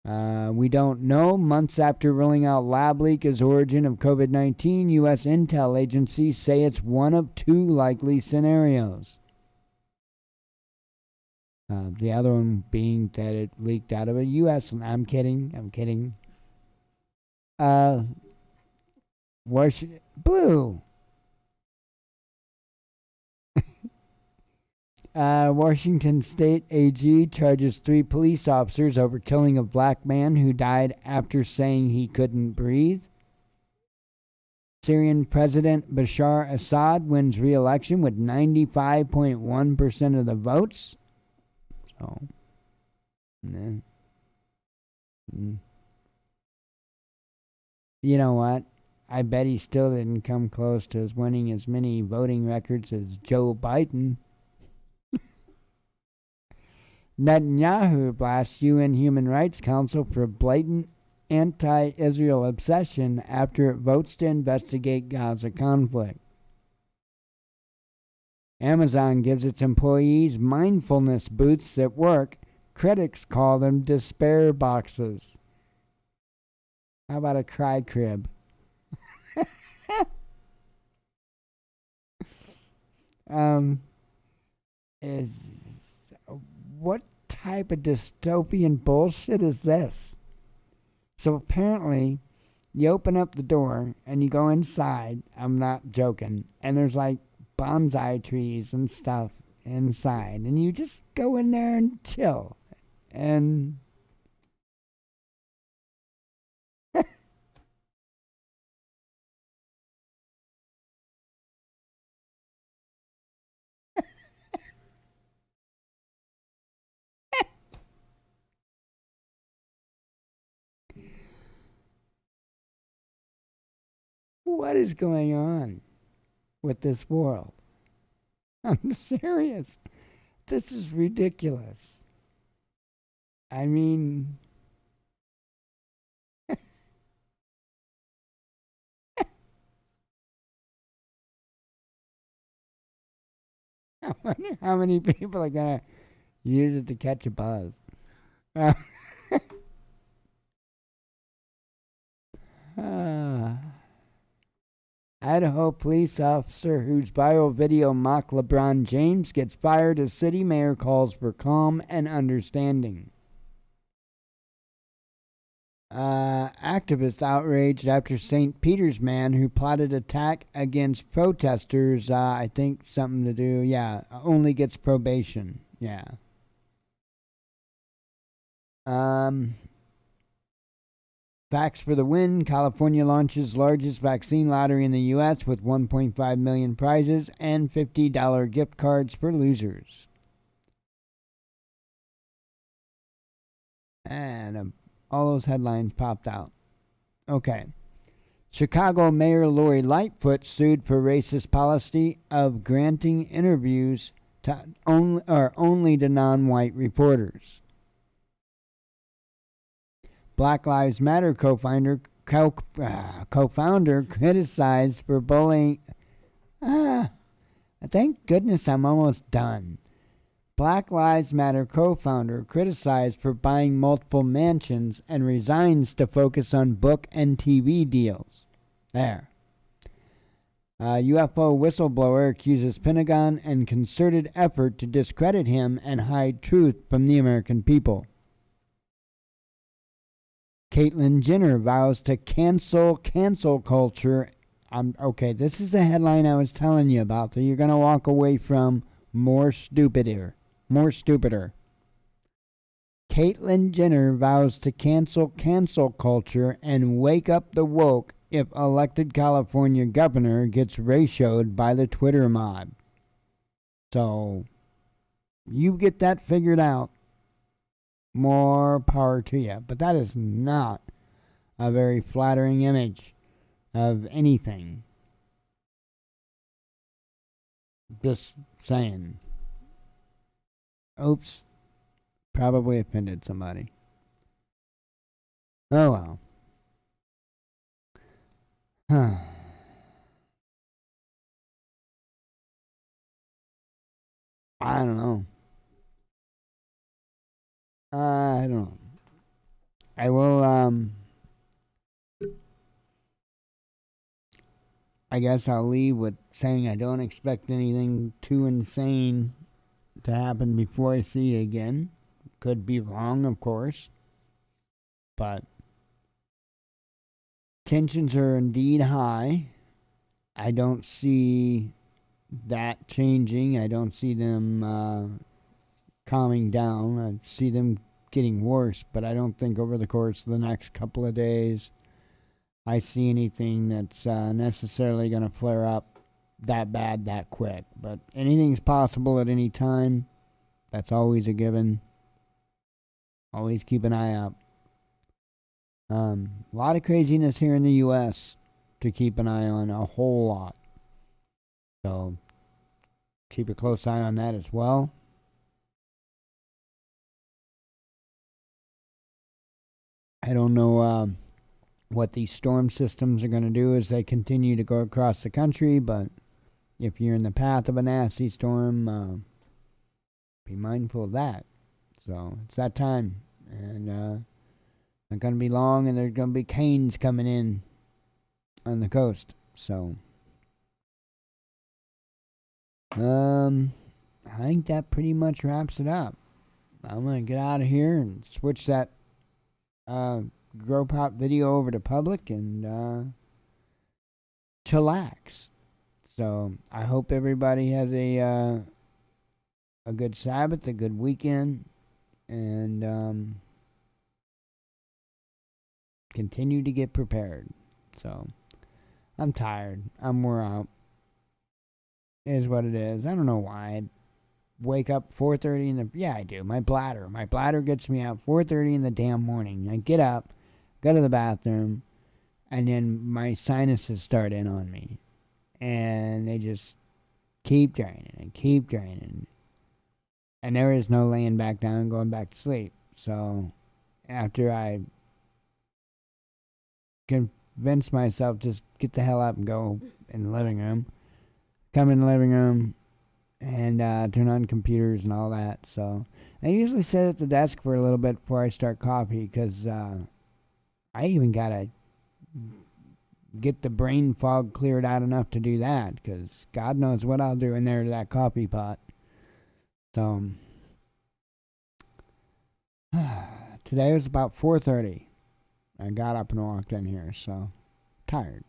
Speaker 2: We don't know. Months after ruling out lab leak as origin of COVID-19, U.S. intel agencies say it's one of two likely scenarios. The other one being that it leaked out of a U.S. I'm kidding. Blue. Washington State AG charges 3 police officers over killing a black man who died after saying he couldn't breathe. Syrian President Bashar Assad wins re-election with 95.1% of the votes. So, you know what? I bet he still didn't come close to winning as many voting records as Joe Biden. Netanyahu blasts UN Human Rights Council for blatant anti-Israel obsession after it votes to investigate Gaza conflict. Amazon gives its employees mindfulness booths at work. Critics call them despair boxes. How about a cry crib? What type of dystopian bullshit is this? So apparently, you open up the door and you go inside. I'm not joking. And there's like bonsai trees and stuff inside. And you just go in there and chill. And what is going on with this world? I'm serious. This is ridiculous. I mean, I wonder how many people are going to use it to catch a buzz. Idaho police officer whose viral video mocked LeBron James gets fired as city mayor calls for calm and understanding. Activists outraged after St. Peter's man who plotted attack against protesters, I think something to do, only gets probation. Facts for the win. California launches largest vaccine lottery in the U.S. with 1.5 million prizes and $50 gift cards for losers. And all those headlines popped out. Okay. Chicago Mayor Lori Lightfoot sued for racist policy of granting interviews to only to non-white reporters. Black Lives Matter co-founder criticized for bullying. Thank goodness I'm almost done. Black Lives Matter co-founder criticized for buying multiple mansions and resigns to focus on book and TV deals. There. UFO whistleblower accuses Pentagon and concerted effort to discredit him and hide truth from the American people. Caitlyn Jenner vows to cancel culture. Okay, this is the headline I was telling you about that you're going to walk away from more stupider. Caitlyn Jenner vows to cancel culture and wake up the woke if elected California governor gets ratioed by the Twitter mob. So, you get that figured out. More power to you. But that is not a very flattering image of anything. Just saying. Oops. Probably offended somebody. Oh well. Huh. I don't know. I don't know. I will, I guess I'll leave with saying I don't expect anything too insane to happen before I see you again. Could be wrong, of course. But tensions are indeed high. I don't see that changing. I don't see them calming down. I see them getting worse, but I don't think over the course of the next couple of days I see anything that's necessarily going to flare up that bad that quick. But anything's possible at any time. That's always a given. Always keep an eye out. A lot of craziness here in the U.S. to keep an eye on, a whole lot. So keep a close eye on that as well. I don't know what these storm systems are going to do as they continue to go across the country, but if you're in the path of a nasty storm, be mindful of that. So it's that time, and not going to be long, and there's going to be canes coming in on the coast. So I think that pretty much wraps it up. I'm going to get out of here and switch that Grow Pop video over to public and chillax. So I hope everybody has a good Sabbath, a good weekend, and continue to get prepared. So I'm tired. I'm wore out. It is what it is. I don't know why. I wake up 4:30 in the... Yeah, I do. My bladder gets me out 4:30 in the damn morning. I get up, go to the bathroom, and then my sinuses start in on me. And they just keep draining and keep draining. And there is no laying back down and going back to sleep. So after I convince myself just get the hell up and go in the living room, come in the living room and turn on computers and all that. So I usually sit at the desk for a little bit before I start coffee, because I even gotta get the brain fog cleared out enough to do that, because God knows what I'll do in there to that coffee pot. So today was about 4:30. I got up and walked in here, so tired.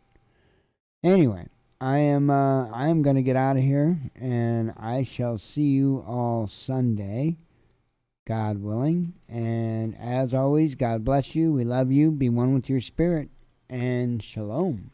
Speaker 2: Anyway, I am gonna get out of here, and I shall see you all Sunday, God willing. And as always, God bless you. We love you. Be one with your spirit, and shalom.